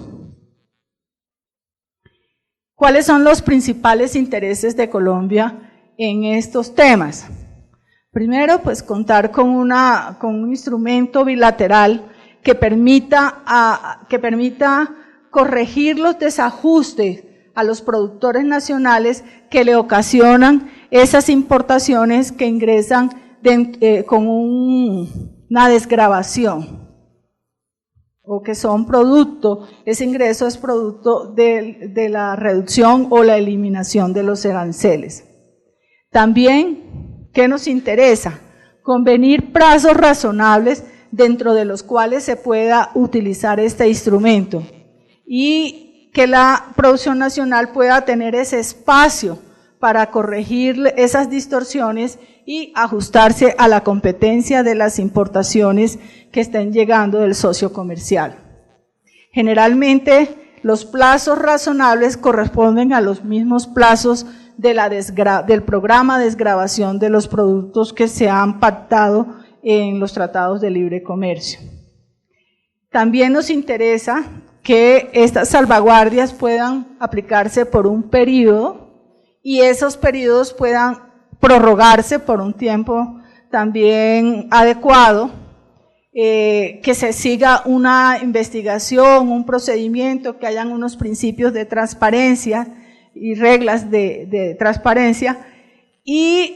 Speaker 2: ¿Cuáles son los principales intereses de Colombia en estos temas? Primero, pues contar con un instrumento bilateral que permita corregir los desajustes a los productores nacionales que le ocasionan esas importaciones que ingresan con una desgravación. o que son producto, ese ingreso es producto de la reducción o la eliminación de los aranceles. También, ¿qué nos interesa? Convenir plazos razonables dentro de los cuales se pueda utilizar este instrumento y que la producción nacional pueda tener ese espacio para corregir esas distorsiones y ajustarse a la competencia de las importaciones que estén llegando del socio comercial. Generalmente, los plazos razonables corresponden a los mismos plazos del programa de desgravación de los productos que se han pactado en los tratados de libre comercio. También nos interesa que estas salvaguardias puedan aplicarse por un periodo y esos periodos puedan prorrogarse por un tiempo también adecuado, que se siga una investigación, un procedimiento, que hayan unos principios de transparencia y reglas de transparencia, y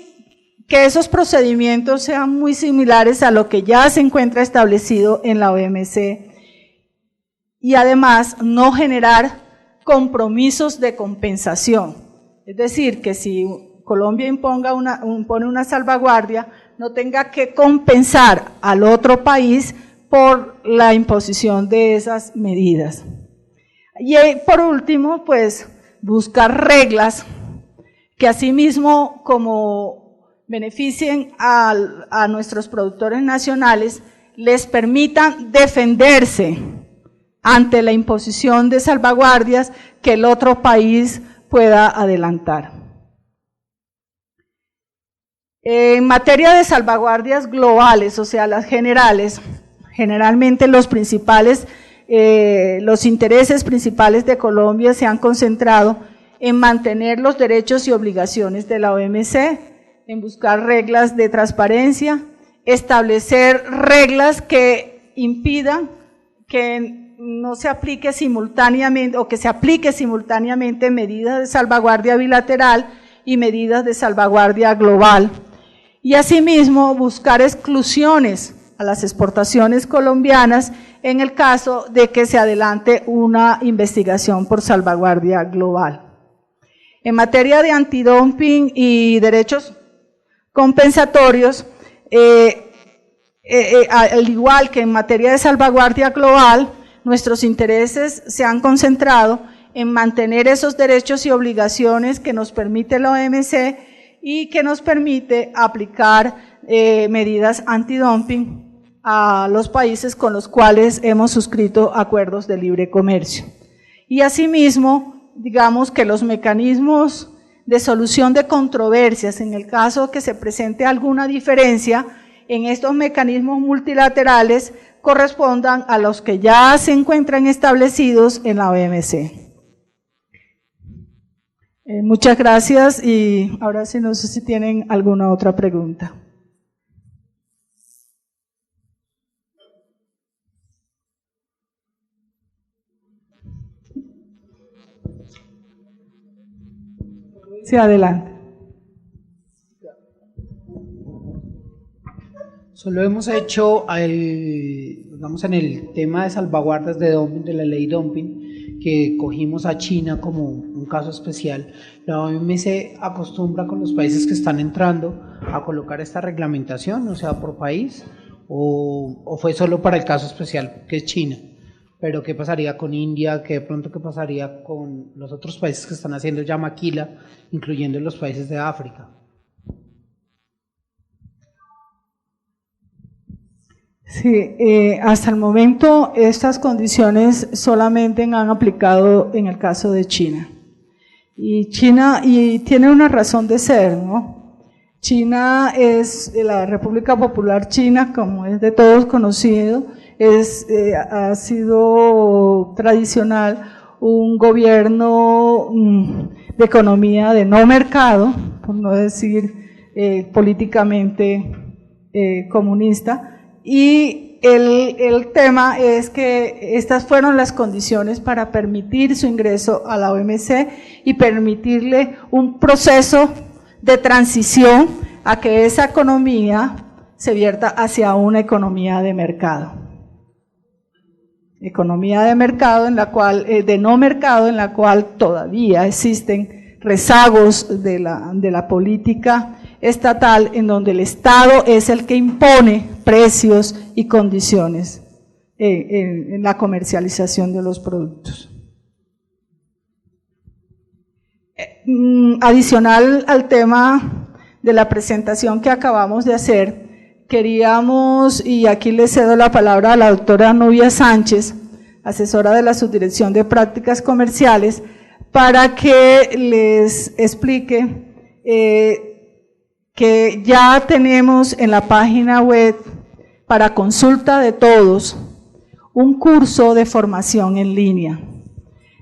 Speaker 2: que esos procedimientos sean muy similares a lo que ya se encuentra establecido en la OMC, y además no generar compromisos de compensación. Es decir, que si Colombia impone una salvaguardia, no tenga que compensar al otro país por la imposición de esas medidas. Y por último, pues buscar reglas que asimismo, como beneficien a nuestros productores nacionales, les permitan defenderse ante la imposición de salvaguardias que el otro país pueda adelantar. En materia de salvaguardias globales, o sea, las generales, generalmente los intereses principales de Colombia se han concentrado en mantener los derechos y obligaciones de la OMC, en buscar reglas de transparencia, establecer reglas que impidan que no se aplique simultáneamente o que se aplique simultáneamente medidas de salvaguardia bilateral y medidas de salvaguardia global. Y asimismo buscar exclusiones a las exportaciones colombianas en el caso de que se adelante una investigación por salvaguardia global. En materia de antidumping y derechos compensatorios, al igual que en materia de salvaguardia global, nuestros intereses se han concentrado en mantener esos derechos y obligaciones que nos permite la OMC y que nos permite aplicar medidas antidumping a los países con los cuales hemos suscrito acuerdos de libre comercio. Y asimismo, digamos que los mecanismos de solución de controversias, en el caso que se presente alguna diferencia, en estos mecanismos multilaterales correspondan a los que ya se encuentran establecidos en la OMC. Muchas gracias y ahora sí no sé si tienen alguna otra pregunta. Sí, adelante.
Speaker 3: Solo hemos hecho, digamos, en el tema de salvaguardas de dumping, de la ley dumping, que cogimos a China como un caso especial. La OMC acostumbra con los países que están entrando a colocar esta reglamentación, o sea, por país, o fue solo para el caso especial que es China. Pero ¿qué pasaría con India? ¿Qué pasaría con los otros países que están haciendo ya maquila, incluyendo los países de África?
Speaker 2: Sí, hasta el momento estas condiciones solamente han aplicado en el caso de China. Y tiene una razón de ser, ¿no? China es, la República Popular China, como es de todos conocido, ha sido tradicional un gobierno de economía de no mercado, por no decir políticamente comunista. Y el tema es que estas fueron las condiciones para permitir su ingreso a la OMC y permitirle un proceso de transición a que esa economía se vierta hacia una economía de mercado. economía de mercado en la cual, de no mercado, en la cual todavía existen rezagos de la política estatal, en donde el Estado es el que impone precios y condiciones en la comercialización de los productos. Adicional al tema de la presentación que acabamos de hacer, queríamos, y aquí le cedo la palabra a la doctora Nubia Sánchez, asesora de la Subdirección de Prácticas Comerciales, para que les explique que ya tenemos en la página web para consulta de todos un curso de formación en línea.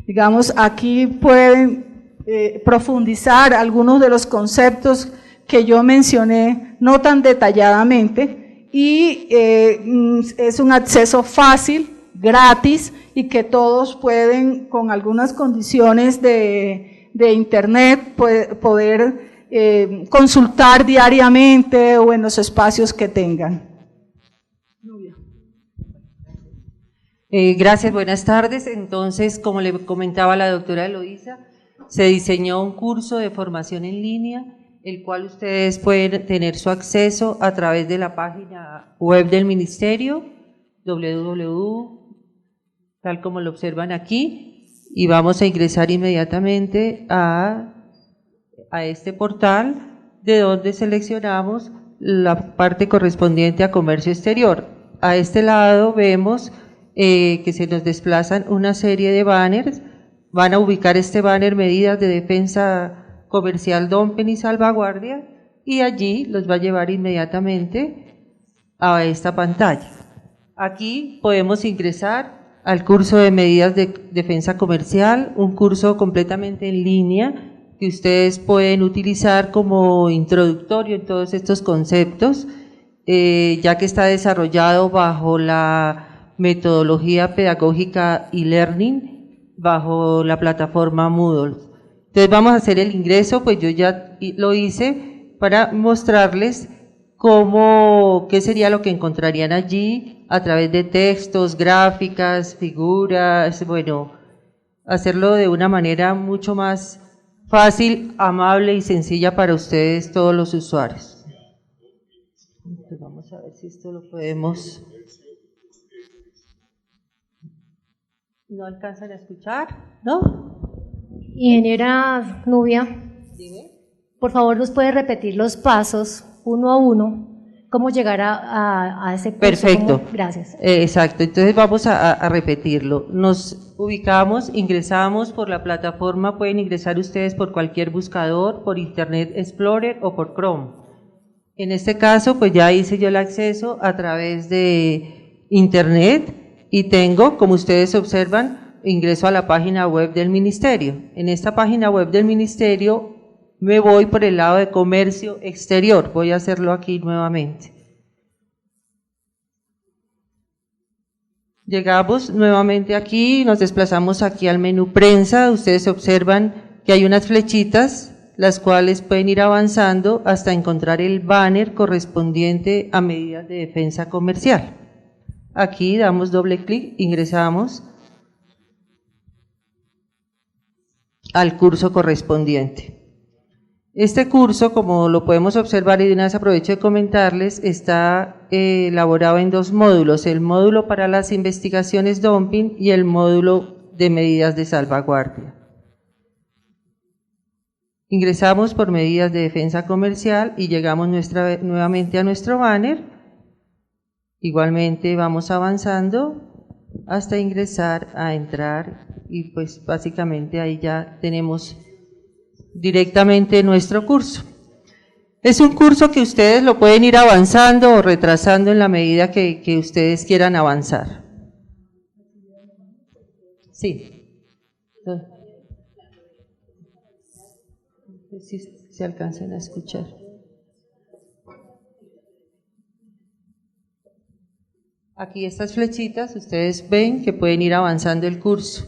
Speaker 2: Digamos, aquí pueden profundizar algunos de los conceptos que yo mencioné, no tan detalladamente, y es un acceso fácil, gratis, y que todos pueden, con algunas condiciones de internet, poder consultar diariamente o en los espacios que tengan.
Speaker 4: Gracias, buenas tardes. Entonces, como le comentaba la doctora Eloísa, se diseñó un curso de formación en línea, el cual ustedes pueden tener su acceso a través de la página web del Ministerio, tal como lo observan aquí, y vamos a ingresar inmediatamente a este portal, de donde seleccionamos la parte correspondiente a comercio exterior. A este lado vemos que se nos desplazan una serie de banners. Van a ubicar este banner medidas de defensa comercial, dumping y salvaguardia, y allí los va a llevar inmediatamente a esta pantalla. Aquí podemos ingresar al curso de medidas de defensa comercial, un curso completamente en línea que ustedes pueden utilizar como introductorio en todos estos conceptos, ya que está desarrollado bajo la metodología pedagógica e-learning, bajo la plataforma Moodle. Entonces vamos a hacer el ingreso, pues yo ya lo hice para mostrarles qué sería lo que encontrarían allí a través de textos, gráficas, figuras, bueno, hacerlo de una manera mucho más fácil, amable y sencilla para ustedes, todos los usuarios. Entonces vamos a ver si esto lo podemos... ¿No alcanzan a escuchar? ¿No?
Speaker 1: Ingeniera Nubia, por favor, ¿nos puede repetir los pasos uno a uno? ¿Cómo llegar a ese curso?
Speaker 4: Perfecto.
Speaker 1: Gracias.
Speaker 4: Exacto, entonces vamos a repetirlo. Nos ubicamos, ingresamos por la plataforma, pueden ingresar ustedes por cualquier buscador, por Internet Explorer o por Chrome. En este caso, pues ya hice yo el acceso a través de Internet y tengo, como ustedes observan, ingreso a la página web del Ministerio. En esta página web del Ministerio me voy por el lado de comercio exterior. Voy a hacerlo aquí nuevamente. Llegamos nuevamente aquí, nos desplazamos aquí al menú prensa. Ustedes observan que hay unas flechitas, las cuales pueden ir avanzando hasta encontrar el banner correspondiente a medidas de defensa comercial. Aquí damos doble clic, ingresamos al curso correspondiente. Este curso, como lo podemos observar y de una vez aprovecho de comentarles, está elaborado en dos módulos, el módulo para las investigaciones dumping y el módulo de medidas de salvaguardia. Ingresamos por medidas de defensa comercial y llegamos nuevamente a nuestro banner. Igualmente vamos avanzando hasta ingresar a entrar y pues básicamente ahí ya tenemos directamente nuestro curso. Es un curso que ustedes lo pueden ir avanzando o retrasando en la medida que ustedes quieran avanzar. Sí. No sé si se alcanzan a escuchar. Aquí estas flechitas, ustedes ven que pueden ir avanzando el curso.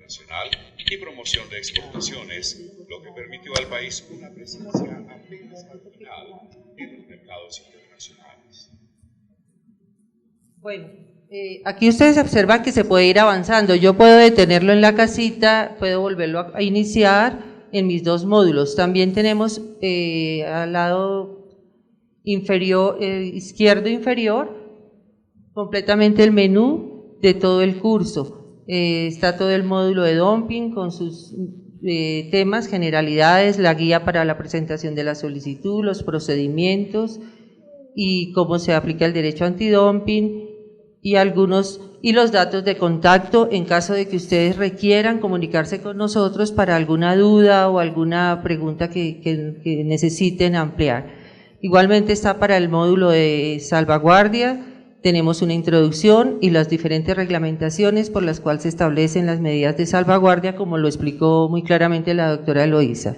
Speaker 5: Nacional y promoción de exportaciones, lo que permitió al país una presencia apenas marginal en los mercados internacionales.
Speaker 4: Bueno, aquí ustedes observan que se puede ir avanzando. Yo puedo detenerlo en la casita, puedo volverlo a iniciar en mis dos módulos. También tenemos al lado inferior, izquierdo inferior, completamente el menú de todo el curso. Está todo el módulo de dumping con sus temas, generalidades, la guía para la presentación de la solicitud, los procedimientos y cómo se aplica el derecho antidumping y los datos de contacto en caso de que ustedes requieran comunicarse con nosotros para alguna duda o alguna pregunta que necesiten ampliar. Igualmente está para el módulo de salvaguardia. Tenemos una introducción y las diferentes reglamentaciones por las cuales se establecen las medidas de salvaguardia, como lo explicó muy claramente la doctora Eloísa.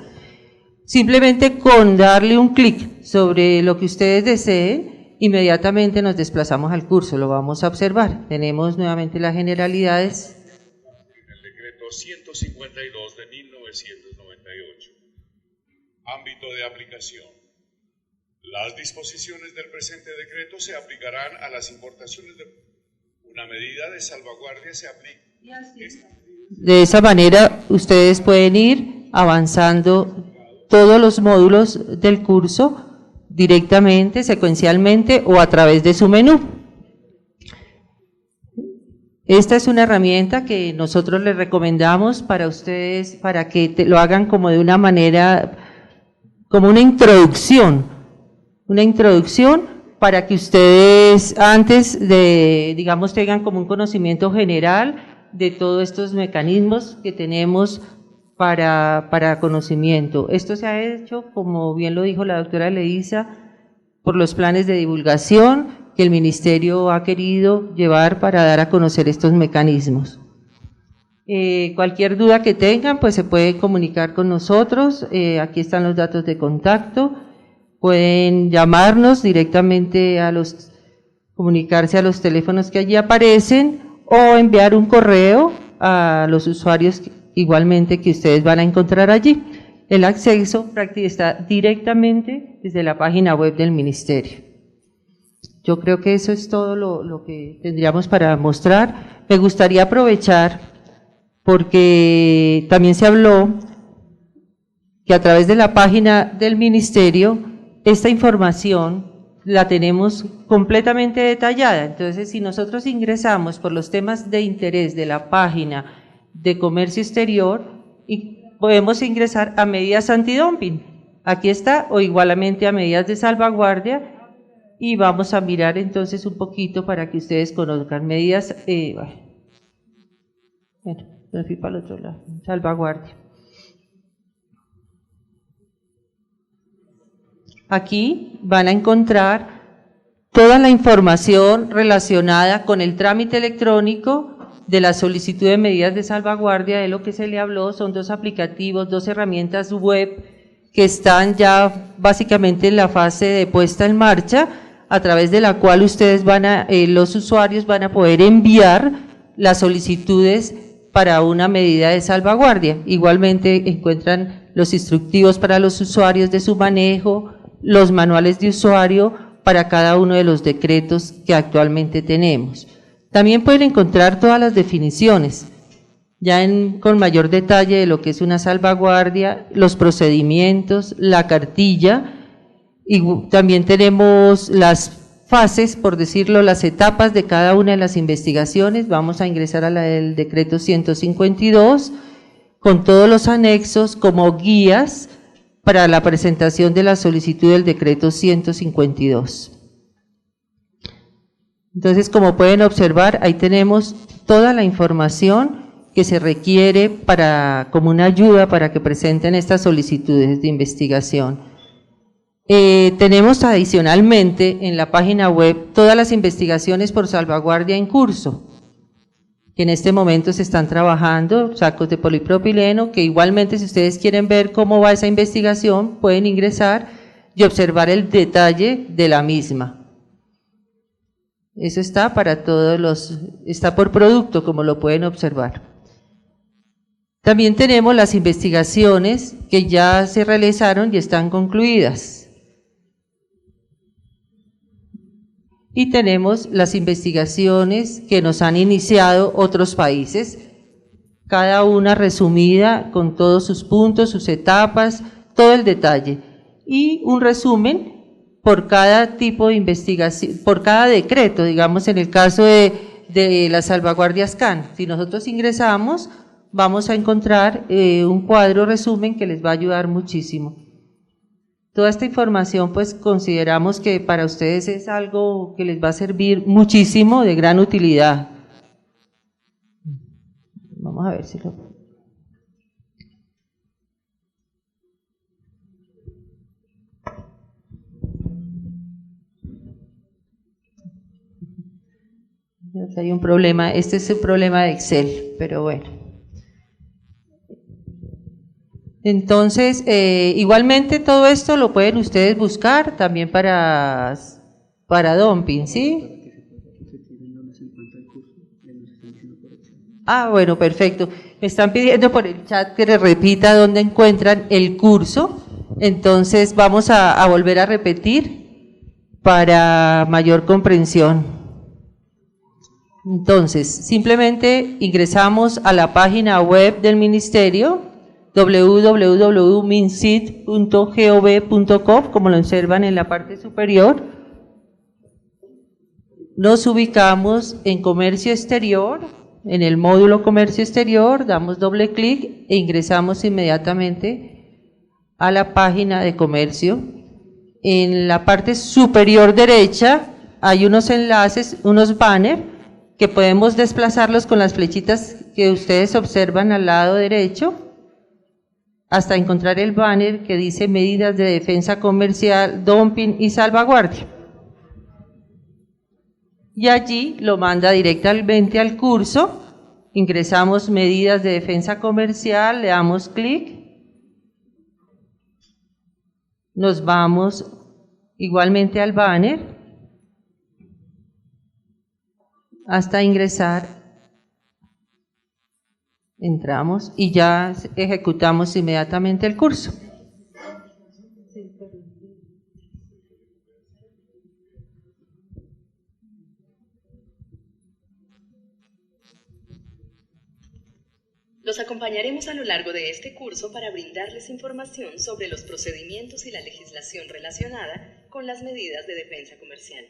Speaker 4: Simplemente con darle un clic sobre lo que ustedes deseen, inmediatamente nos desplazamos al curso, lo vamos a observar. Tenemos nuevamente las generalidades.
Speaker 5: El decreto 152 de 1998. Ámbito de aplicación. Las disposiciones del presente decreto se aplicarán a las importaciones de una medida de salvaguardia se aplica.
Speaker 4: De esa manera ustedes pueden ir avanzando todos los módulos del curso directamente, secuencialmente o a través de su menú. Esta es una herramienta que nosotros les recomendamos para ustedes, para que lo hagan como de una manera, como una introducción para que ustedes antes de, digamos, tengan como un conocimiento general de todos estos mecanismos que tenemos para conocimiento. Esto se ha hecho, como bien lo dijo la doctora Eloísa, por los planes de divulgación que el Ministerio ha querido llevar para dar a conocer estos mecanismos. Cualquier duda que tengan, pues se puede comunicar con nosotros. Aquí están los datos de contacto. Pueden llamarnos directamente comunicarse a los teléfonos que allí aparecen o enviar un correo a los usuarios igualmente que ustedes van a encontrar allí. El acceso está directamente desde la página web del Ministerio. Yo creo que eso es todo lo que tendríamos para mostrar. Me gustaría aprovechar porque también se habló que a través de la página del Ministerio esta información la tenemos completamente detallada. Entonces, si nosotros ingresamos por los temas de interés de la página de comercio exterior, y podemos ingresar a medidas antidumping. Aquí está, o igualmente a medidas de salvaguardia, y vamos a mirar entonces un poquito para que ustedes conozcan medidas, bueno, me fui para el otro lado, salvaguardia. Aquí van a encontrar toda la información relacionada con el trámite electrónico de la solicitud de medidas de salvaguardia. De lo que se le habló son dos aplicativos, dos herramientas web que están ya básicamente en la fase de puesta en marcha, a través de la cual ustedes los usuarios van a poder enviar las solicitudes para una medida de salvaguardia. Igualmente encuentran los instructivos para los usuarios de su manejo, los manuales de usuario para cada uno de los decretos que actualmente tenemos. También pueden encontrar todas las definiciones, ya con mayor detalle de lo que es una salvaguardia, los procedimientos, la cartilla, y también tenemos las fases, por decirlo, las etapas de cada una de las investigaciones. Vamos a ingresar a la del decreto 152, con todos los anexos como guías para la presentación de la solicitud del decreto 152. Entonces, como pueden observar, ahí tenemos toda la información que se requiere como una ayuda para que presenten estas solicitudes de investigación. Tenemos adicionalmente en la página web todas las investigaciones por salvaguardia en curso, que en este momento se están trabajando, sacos de polipropileno, que igualmente si ustedes quieren ver cómo va esa investigación, pueden ingresar y observar el detalle de la misma. Eso está para todos los, está por producto, como lo pueden observar. También tenemos las investigaciones que ya se realizaron y están concluidas. Y tenemos las investigaciones que nos han iniciado otros países, cada una resumida con todos sus puntos, sus etapas, todo el detalle. Y un resumen por cada tipo de investigación, por cada decreto, digamos en el caso de las salvaguardias CAN. Si nosotros ingresamos, vamos a encontrar un cuadro resumen que les va a ayudar muchísimo. Toda esta información pues consideramos que para ustedes es algo que les va a servir muchísimo, de gran utilidad. Vamos a ver si lo... Hay un problema, este es un problema de Excel, pero bueno. Entonces, igualmente todo esto lo pueden ustedes buscar también para dumping, ¿sí? Ah, bueno, perfecto. Me están pidiendo por el chat que les repita dónde encuentran el curso, entonces vamos a volver a repetir para mayor comprensión. Entonces, simplemente ingresamos a la página web del Ministerio, www.minsid.gov.co, como lo observan en la parte superior. Nos ubicamos en Comercio Exterior, en el módulo Comercio Exterior, damos doble clic e ingresamos inmediatamente a la página de Comercio. En la parte superior derecha hay unos enlaces, unos banners, que podemos desplazarlos con las flechitas que ustedes observan al lado derecho, hasta encontrar el banner que dice medidas de defensa comercial, dumping y salvaguardia. Y allí lo manda directamente al curso, ingresamos medidas de defensa comercial, le damos clic, nos vamos igualmente al banner, hasta ingresar, entramos y ya ejecutamos inmediatamente el curso.
Speaker 6: Los acompañaremos a lo largo de este curso para brindarles información sobre los procedimientos y la legislación relacionada con las medidas de defensa comercial.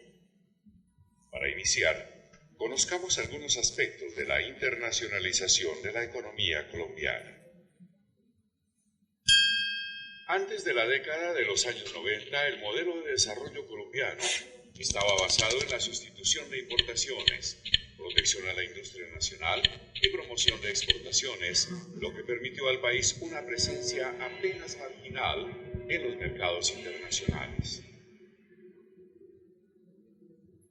Speaker 5: Para iniciar, conozcamos algunos aspectos de la internacionalización de la economía colombiana. Antes de la década de los años 90, el modelo de desarrollo colombiano estaba basado en la sustitución de importaciones, protección a la industria nacional y promoción de exportaciones, lo que permitió al país una presencia apenas marginal en los mercados internacionales.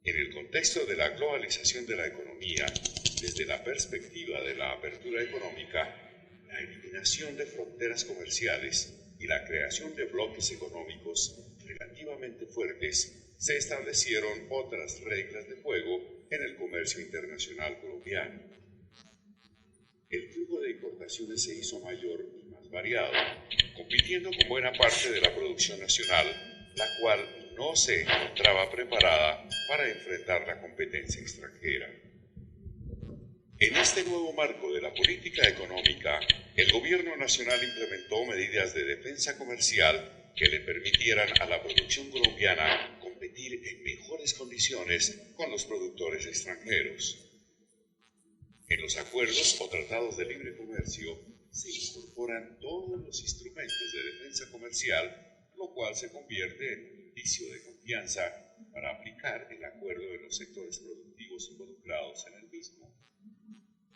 Speaker 5: En el contexto de la globalización de la economía, desde la perspectiva de la apertura económica, la eliminación de fronteras comerciales y la creación de bloques económicos relativamente fuertes, se establecieron otras reglas de juego en el comercio internacional colombiano. El flujo de importaciones se hizo mayor y más variado, compitiendo con buena parte de la producción nacional, la cual no se encontraba preparada para enfrentar la competencia extranjera. En este nuevo marco de la política económica, el gobierno nacional implementó medidas de defensa comercial que le permitieran a la producción colombiana competir en mejores condiciones con los productores extranjeros. En los acuerdos o tratados de libre comercio se incorporan todos los instrumentos de defensa comercial, lo cual se convierte en un indicio de confianza para aplicar el acuerdo de los sectores productivos involucrados en el mismo.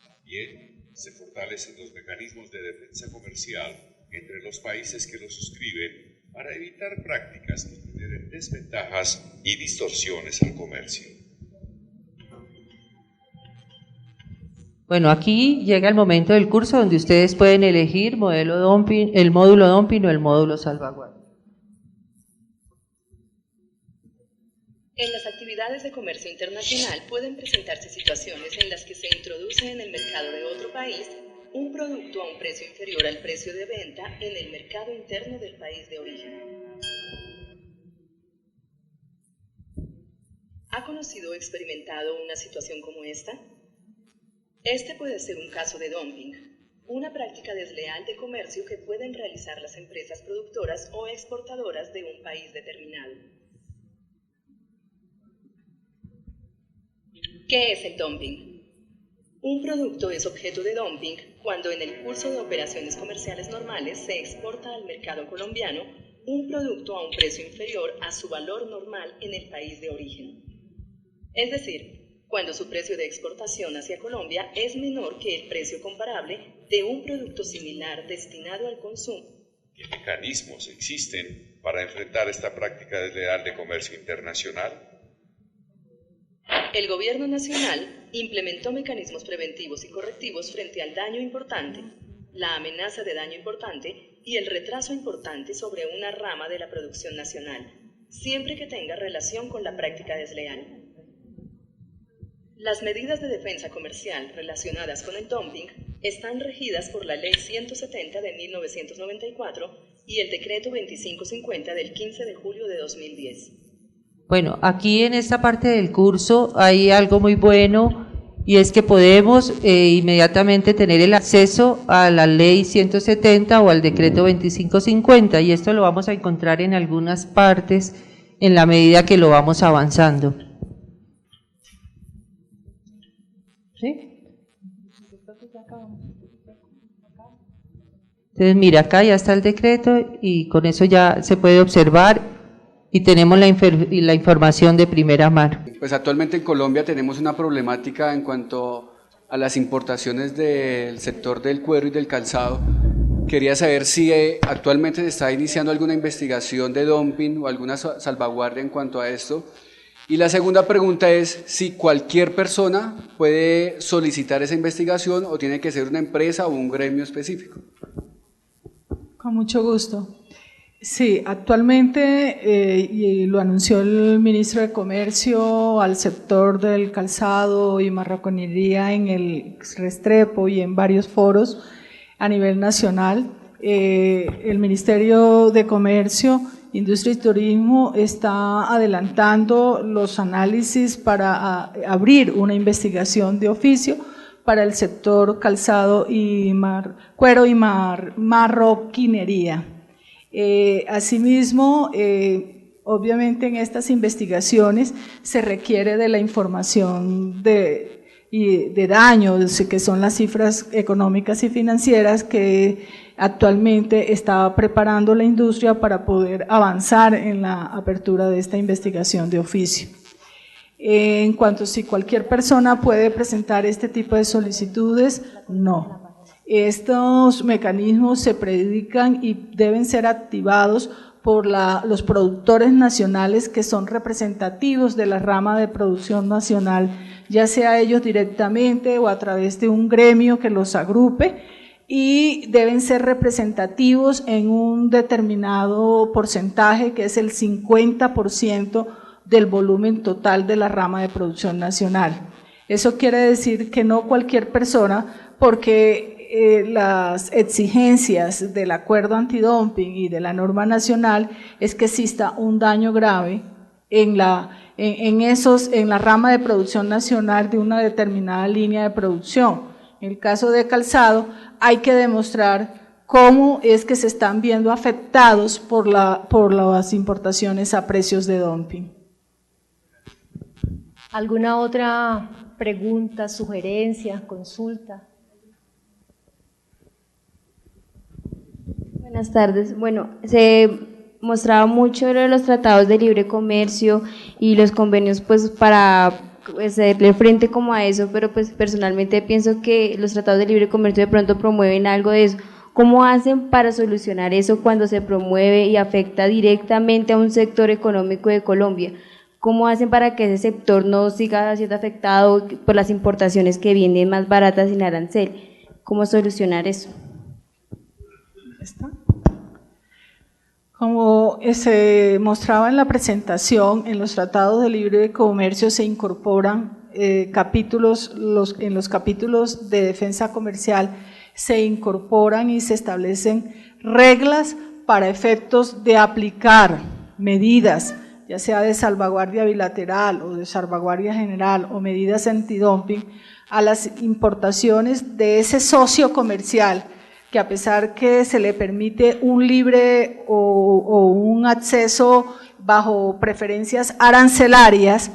Speaker 5: También se fortalecen los mecanismos de defensa comercial entre los países que lo suscriben para evitar prácticas que generen desventajas y distorsiones al comercio.
Speaker 4: Bueno, aquí llega el momento del curso donde ustedes pueden elegir modelo dumping, el módulo dumping o el módulo salvaguardia.
Speaker 6: En las actividades de comercio internacional pueden presentarse situaciones en las que se introduce en el mercado de otro país un producto a un precio inferior al precio de venta en el mercado interno del país de origen. ¿Ha conocido o experimentado una situación como esta? Este puede ser un caso de dumping, una práctica desleal de comercio que pueden realizar las empresas productoras o exportadoras de un país determinado. ¿Qué es el dumping? Un producto es objeto de dumping cuando en el curso de operaciones comerciales normales se exporta al mercado colombiano un producto a un precio inferior a su valor normal en el país de origen. Es decir, cuando su precio de exportación hacia Colombia es menor que el precio comparable de un producto similar destinado al consumo.
Speaker 5: ¿Qué mecanismos existen para enfrentar esta práctica desleal de comercio internacional?
Speaker 6: El Gobierno Nacional implementó mecanismos preventivos y correctivos frente al daño importante, la amenaza de daño importante y el retraso importante sobre una rama de la producción nacional, siempre que tenga relación con la práctica desleal. Las medidas de defensa comercial relacionadas con el dumping están regidas por la Ley 170 de 1994 y el Decreto 2550 del 15 de julio de 2010.
Speaker 4: Bueno, aquí en esta parte del curso hay algo muy bueno y es que podemos inmediatamente tener el acceso a la Ley 170 o al Decreto 2550 y esto lo vamos a encontrar en algunas partes en la medida que lo vamos avanzando. ¿Sí? Entonces mira, acá ya está el decreto y con eso ya se puede observar y tenemos la información de primera mano.
Speaker 7: Pues actualmente en Colombia tenemos una problemática en cuanto a las importaciones del sector del cuero y del calzado. Quería saber si actualmente se está iniciando alguna investigación de dumping o alguna salvaguardia en cuanto a esto. Y la segunda pregunta es si cualquier persona puede solicitar esa investigación o tiene que ser una empresa o un gremio específico.
Speaker 2: Con mucho gusto. Sí, actualmente, y lo anunció el ministro de Comercio al sector del calzado y marroquinería en el Restrepo y en varios foros a nivel nacional, el Ministerio de Comercio, Industria y Turismo está adelantando los análisis para abrir una investigación de oficio para el sector calzado y cuero y marroquinería. Asimismo, obviamente en estas investigaciones se requiere de la información de daños, que son las cifras económicas y financieras que actualmente está preparando la industria para poder avanzar en la apertura de esta investigación de oficio. En cuanto a si cualquier persona puede presentar este tipo de solicitudes, no. Estos mecanismos se predican y deben ser activados por los productores nacionales que son representativos de la rama de producción nacional, ya sea ellos directamente o a través de un gremio que los agrupe, y deben ser representativos en un determinado porcentaje que es el 50% del volumen total de la rama de producción nacional. Eso quiere decir que no cualquier persona, porque las exigencias del acuerdo antidumping y de la norma nacional es que exista un daño grave en la rama de producción nacional de una determinada línea de producción. En el caso de calzado hay que demostrar cómo es que se están viendo afectados por las importaciones a precios de dumping.
Speaker 1: ¿Alguna otra pregunta, sugerencia, consulta?
Speaker 8: Buenas tardes. Bueno, se mostraba mucho lo de los tratados de libre comercio y los convenios pues para hacerle frente como a eso, pero pues personalmente pienso que los tratados de libre comercio de pronto promueven algo de eso. ¿Cómo hacen para solucionar eso cuando se promueve y afecta directamente a un sector económico de Colombia? ¿Cómo hacen para que ese sector no siga siendo afectado por las importaciones que vienen más baratas sin arancel? ¿Cómo solucionar eso?
Speaker 2: ¿Está? Como se mostraba en la presentación, en los tratados de libre comercio se incorporan capítulos, en los capítulos de defensa comercial se incorporan y se establecen reglas para efectos de aplicar medidas, ya sea de salvaguardia bilateral o de salvaguardia general o medidas antidumping a las importaciones de ese socio comercial, que a pesar que se le permite un libre o un acceso bajo preferencias arancelarias,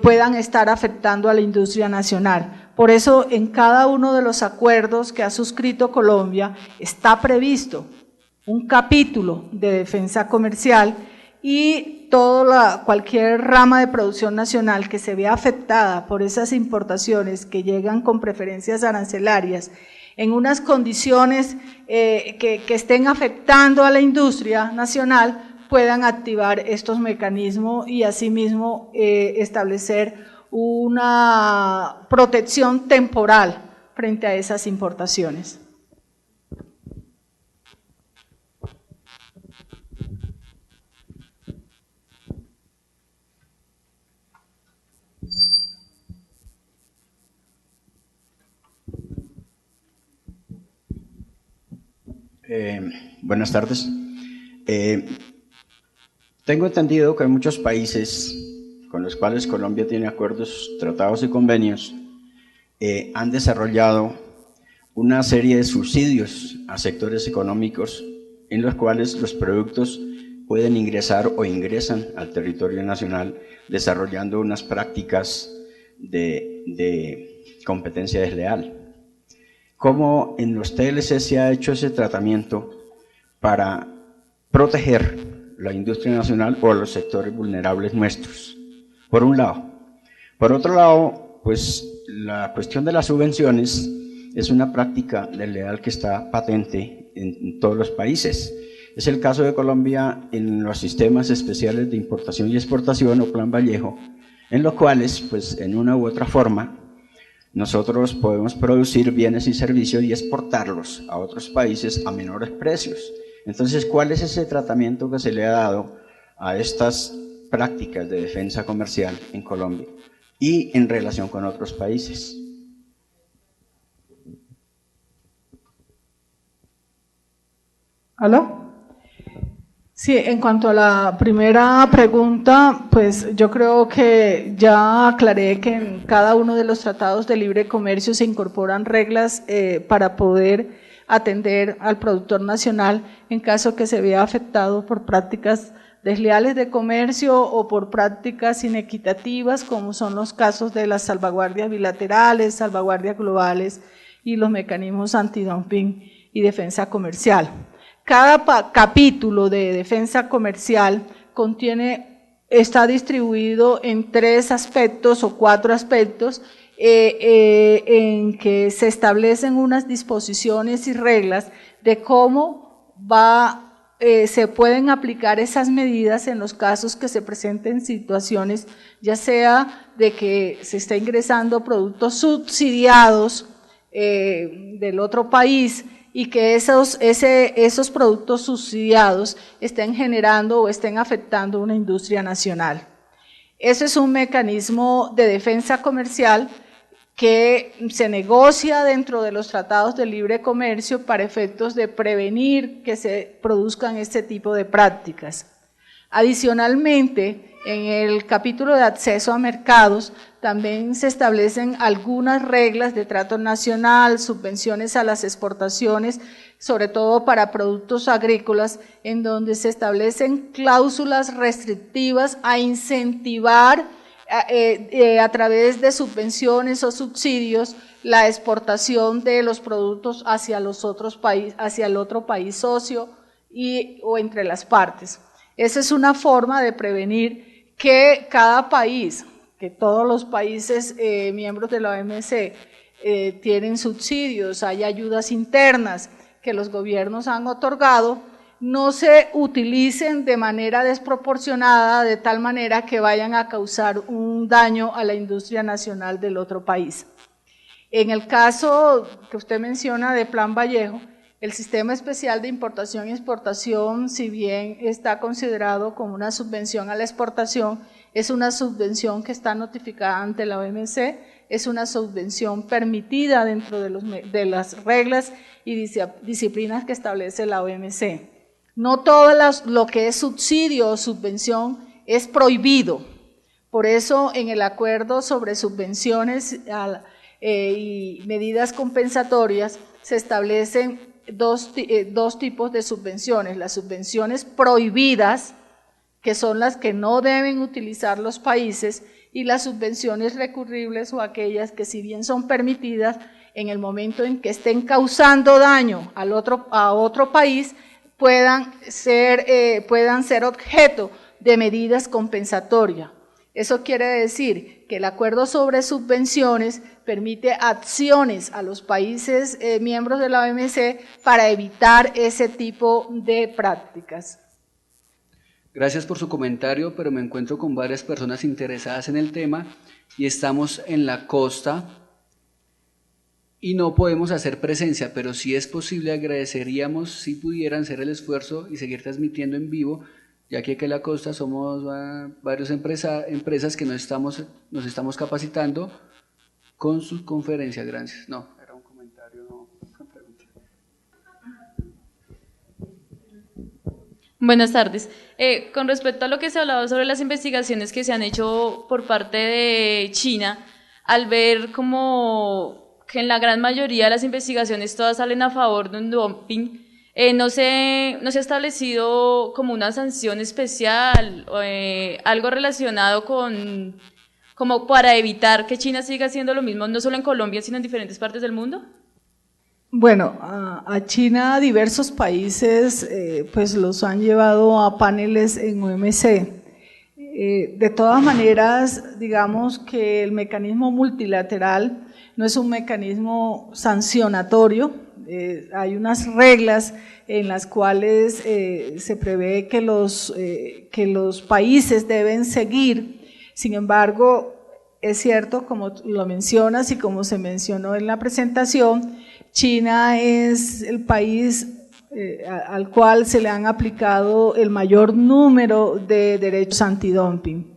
Speaker 2: puedan estar afectando a la industria nacional. Por eso, en cada uno de los acuerdos que ha suscrito Colombia está previsto un capítulo de defensa comercial y cualquier rama de producción nacional que se vea afectada por esas importaciones que llegan con preferencias arancelarias en unas condiciones que estén afectando a la industria nacional, puedan activar estos mecanismos y asimismo establecer una protección temporal frente a esas importaciones.
Speaker 9: Buenas tardes. Tengo entendido que hay muchos países con los cuales Colombia tiene acuerdos, tratados y convenios, han desarrollado una serie de subsidios a sectores económicos en los cuales los productos pueden ingresar o ingresan al territorio nacional desarrollando unas prácticas de competencia desleal. ¿Cómo en los TLC se ha hecho ese tratamiento para proteger la industria nacional o los sectores vulnerables nuestros? Por un lado. Por otro lado, pues la cuestión de las subvenciones es una práctica desleal que está patente en todos los países. Es el caso de Colombia en los sistemas especiales de importación y exportación o Plan Vallejo, en los cuales, pues en una u otra forma, nosotros podemos producir bienes y servicios y exportarlos a otros países a menores precios. Entonces, ¿cuál es ese tratamiento que se le ha dado a estas prácticas de defensa comercial en Colombia y en relación con otros países?
Speaker 2: ¿Aló? Sí, en cuanto a la primera pregunta, pues yo creo que ya aclaré que en cada uno de los tratados de libre comercio se incorporan reglas para poder atender al productor nacional en caso que se vea afectado por prácticas desleales de comercio o por prácticas inequitativas, como son los casos de las salvaguardias bilaterales, salvaguardias globales y los mecanismos antidumping y defensa comercial. Cada capítulo de defensa comercial está distribuido en 3 aspectos o 4 aspectos en que se establecen unas disposiciones y reglas de cómo se pueden aplicar esas medidas en los casos que se presenten situaciones, ya sea de que se está ingresando productos subsidiados del otro país y que esos productos subsidiados estén generando o estén afectando una industria nacional. Ese es un mecanismo de defensa comercial que se negocia dentro de los tratados de libre comercio para efectos de prevenir que se produzcan este tipo de prácticas. Adicionalmente, en el capítulo de acceso a mercados también se establecen algunas reglas de trato nacional, subvenciones a las exportaciones, sobre todo para productos agrícolas, en donde se establecen cláusulas restrictivas a incentivar a través de subvenciones o subsidios la exportación de los productos hacia los otros países, hacia el otro país socio o entre las partes. Esa es una forma de prevenir que cada país, que todos los países miembros de la OMC tienen subsidios, hay ayudas internas que los gobiernos han otorgado, no se utilicen de manera desproporcionada, de tal manera que vayan a causar un daño a la industria nacional del otro país. En el caso que usted menciona de Plan Vallejo, El sistema especial de importación y exportación, si bien está considerado como una subvención a la exportación, es una subvención que está notificada ante la OMC, es una subvención permitida dentro de las reglas y disciplinas que establece la OMC. No todo lo que es subsidio o subvención es prohibido. Por eso, en el acuerdo sobre subvenciones y medidas compensatorias se establecen dos tipos de subvenciones: las subvenciones prohibidas, que son las que no deben utilizar los países, y las subvenciones recurribles, o aquellas que, si bien son permitidas, en el momento en que estén causando daño a otro país, puedan ser objeto de medidas compensatorias. Eso quiere decir que el acuerdo sobre subvenciones permite acciones a los países miembros de la OMC para evitar ese tipo de prácticas.
Speaker 7: Gracias por su comentario, pero me encuentro con varias personas interesadas en el tema y estamos en la costa y no podemos hacer presencia, pero si es posible agradeceríamos si pudieran hacer el esfuerzo y seguir transmitiendo en vivo, ya que aquí en la costa somos varias empresas que nos estamos capacitando con sus conferencias. Gracias. No, era un comentario, no una pregunta.
Speaker 10: Buenas tardes. Con respecto a lo que se ha hablado sobre las investigaciones que se han hecho por parte de China, al ver como que en la gran mayoría de las investigaciones todas salen a favor de un dumping, no se ha establecido como una sanción especial, algo relacionado como para evitar que China siga haciendo lo mismo, no solo en Colombia, sino en diferentes partes del mundo?
Speaker 2: Bueno, a China diversos países pues los han llevado a paneles en OMC. De todas maneras, digamos que el mecanismo multilateral no es un mecanismo sancionatorio. Hay unas reglas en las cuales se prevé que los países deben seguir. Sin embargo, es cierto, como lo mencionas y como se mencionó en la presentación, China es el país al cual se le han aplicado el mayor número de derechos antidumping.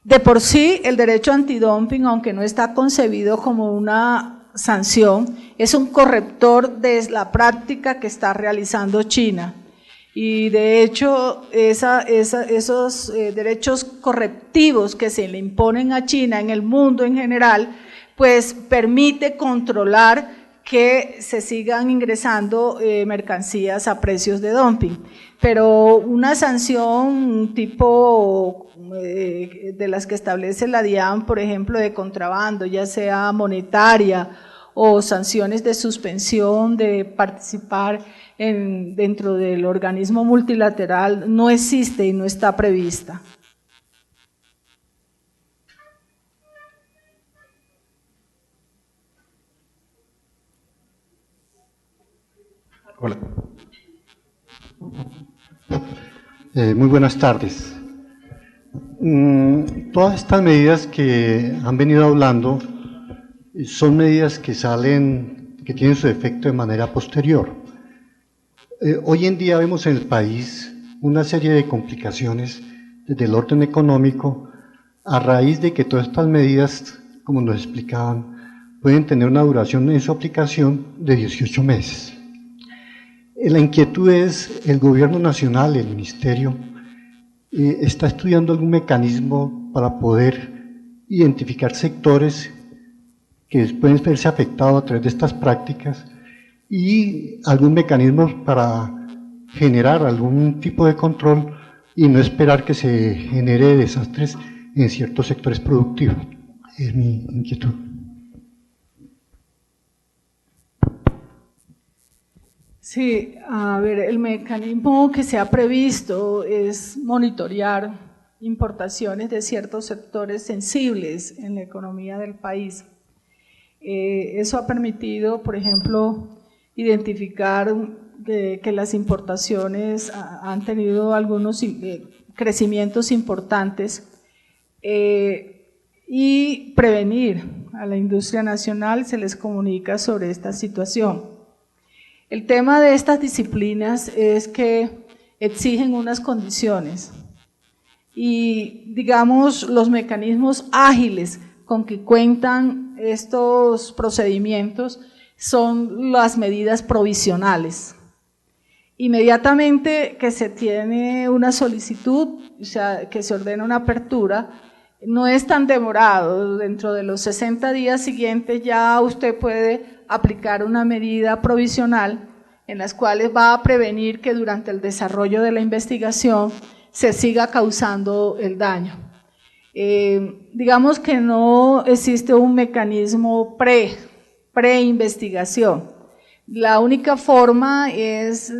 Speaker 2: De por sí, el derecho antidumping, aunque no está concebido como una sanción, es un corrector de la práctica que está realizando China. Y de hecho, esos derechos correctivos que se le imponen a China en el mundo en general, pues permite controlar que se sigan ingresando mercancías a precios de dumping. Pero una sanción tipo de las que establece la DIAN, por ejemplo, de contrabando, ya sea monetaria o sanciones de suspensión de participar dentro del organismo multilateral, no existe y no está prevista.
Speaker 11: Hola. Muy buenas tardes. Todas estas medidas que han venido hablando son medidas que tienen su efecto de manera posterior. Hoy en día vemos en el país una serie de complicaciones desde el orden económico a raíz de que todas estas medidas, como nos explicaban, pueden tener una duración en su aplicación de 18 meses. La inquietud es, el gobierno nacional, el ministerio, está estudiando algún mecanismo para poder identificar sectores que pueden verse afectados a través de estas prácticas y algún mecanismo para generar algún tipo de control y no esperar que se genere desastres en ciertos sectores productivos. Es mi inquietud.
Speaker 2: Sí, a ver, el mecanismo que se ha previsto es monitorear importaciones de ciertos sectores sensibles en la economía del país. Eso ha permitido, por ejemplo, identificar que las importaciones han tenido algunos crecimientos importantes y prevenir a la industria nacional, se les comunica sobre esta situación. El tema de estas disciplinas es que exigen unas condiciones y, digamos, los mecanismos ágiles con que cuentan estos procedimientos son las medidas provisionales. Inmediatamente que se tiene una solicitud, o sea, que se ordena una apertura, no es tan demorado, dentro de los 60 días siguientes ya usted puede aplicar una medida provisional en las cuales va a prevenir que durante el desarrollo de la investigación se siga causando el daño. Digamos que no existe un mecanismo pre-investigación. La única forma es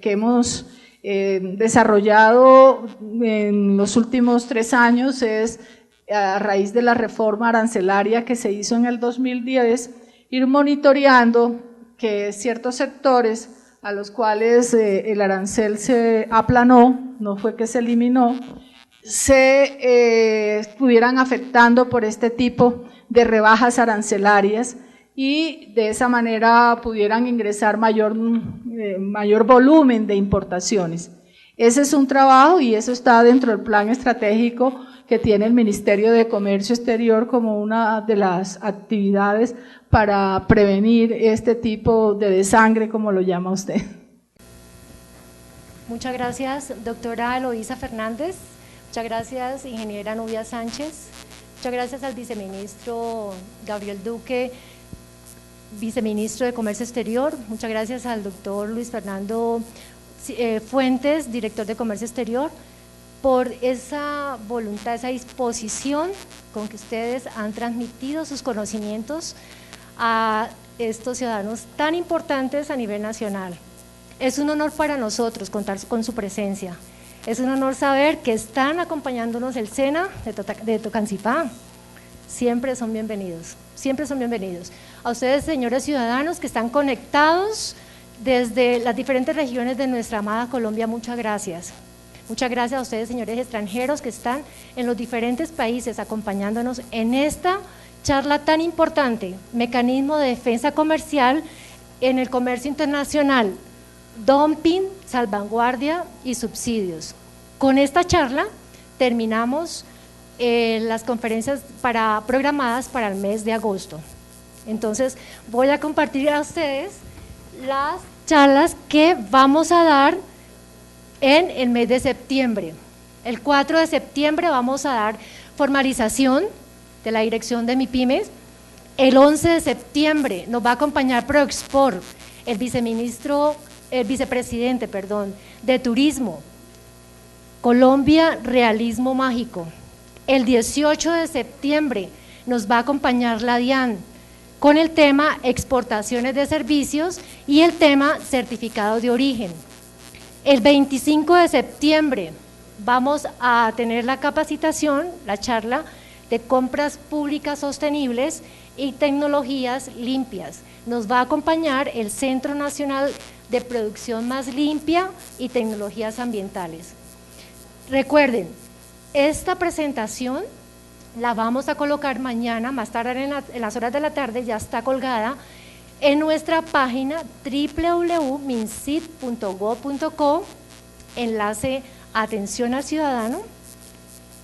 Speaker 2: que hemos desarrollado en los últimos 3 años es, a raíz de la reforma arancelaria que se hizo en el 2010, ir monitoreando que ciertos sectores a los cuales el arancel se aplanó, no fue que se eliminó, se estuvieran afectando por este tipo de rebajas arancelarias y de esa manera pudieran ingresar mayor volumen de importaciones. Ese es un trabajo y eso está dentro del plan estratégico que tiene el Ministerio de Comercio Exterior como una de las actividades para prevenir este tipo de desangre, como lo llama usted.
Speaker 1: Muchas gracias, doctora Eloísa Fernández. Muchas gracias, ingeniera Nubia Sánchez. Muchas gracias al viceministro Gabriel Duque, viceministro de Comercio Exterior. Muchas gracias al doctor Luis Fernando Fuentes, director de Comercio Exterior, por esa voluntad, esa disposición con que ustedes han transmitido sus conocimientos a estos ciudadanos tan importantes a nivel nacional. Es un honor para nosotros contar con su presencia. Es un honor saber que están acompañándonos el SENA de Tocancipá. Siempre son bienvenidos, siempre son bienvenidos. A ustedes, señores ciudadanos que están conectados desde las diferentes regiones de nuestra amada Colombia, muchas gracias. Muchas gracias a ustedes, señores extranjeros que están en los diferentes países acompañándonos en esta charla tan importante, mecanismo de defensa comercial en el comercio internacional, dumping, salvaguardia y subsidios. Con esta charla terminamos las conferencias programadas para el mes de agosto. Entonces voy a compartir a ustedes las charlas que vamos a dar en el mes de septiembre. El 4 de septiembre vamos a dar formalización de la dirección de MIPYMES. El 11 de septiembre nos va a acompañar Proexport, el vicepresidente de Turismo, Colombia Realismo Mágico. El 18 de septiembre nos va a acompañar la DIAN con el tema exportaciones de servicios y el tema certificado de origen. El 25 de septiembre vamos a tener la capacitación, la charla de compras públicas sostenibles y tecnologías limpias. Nos va a acompañar el Centro Nacional de Producción Más Limpia y Tecnologías Ambientales. Recuerden, esta presentación la vamos a colocar mañana, más tarde en las horas de la tarde, ya está colgada en nuestra página www.mincit.gov.co, enlace Atención al Ciudadano,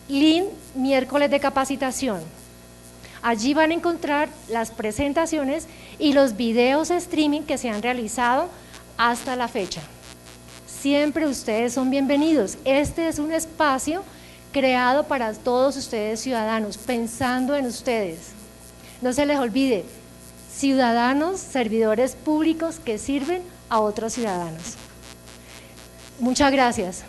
Speaker 1: link miércoles de capacitación. Allí van a encontrar las presentaciones y los videos streaming que se han realizado hasta la fecha. Siempre ustedes son bienvenidos. Este es un espacio creado para todos ustedes ciudadanos, pensando en ustedes. No se les olvide, ciudadanos, servidores públicos que sirven a otros ciudadanos. Muchas gracias.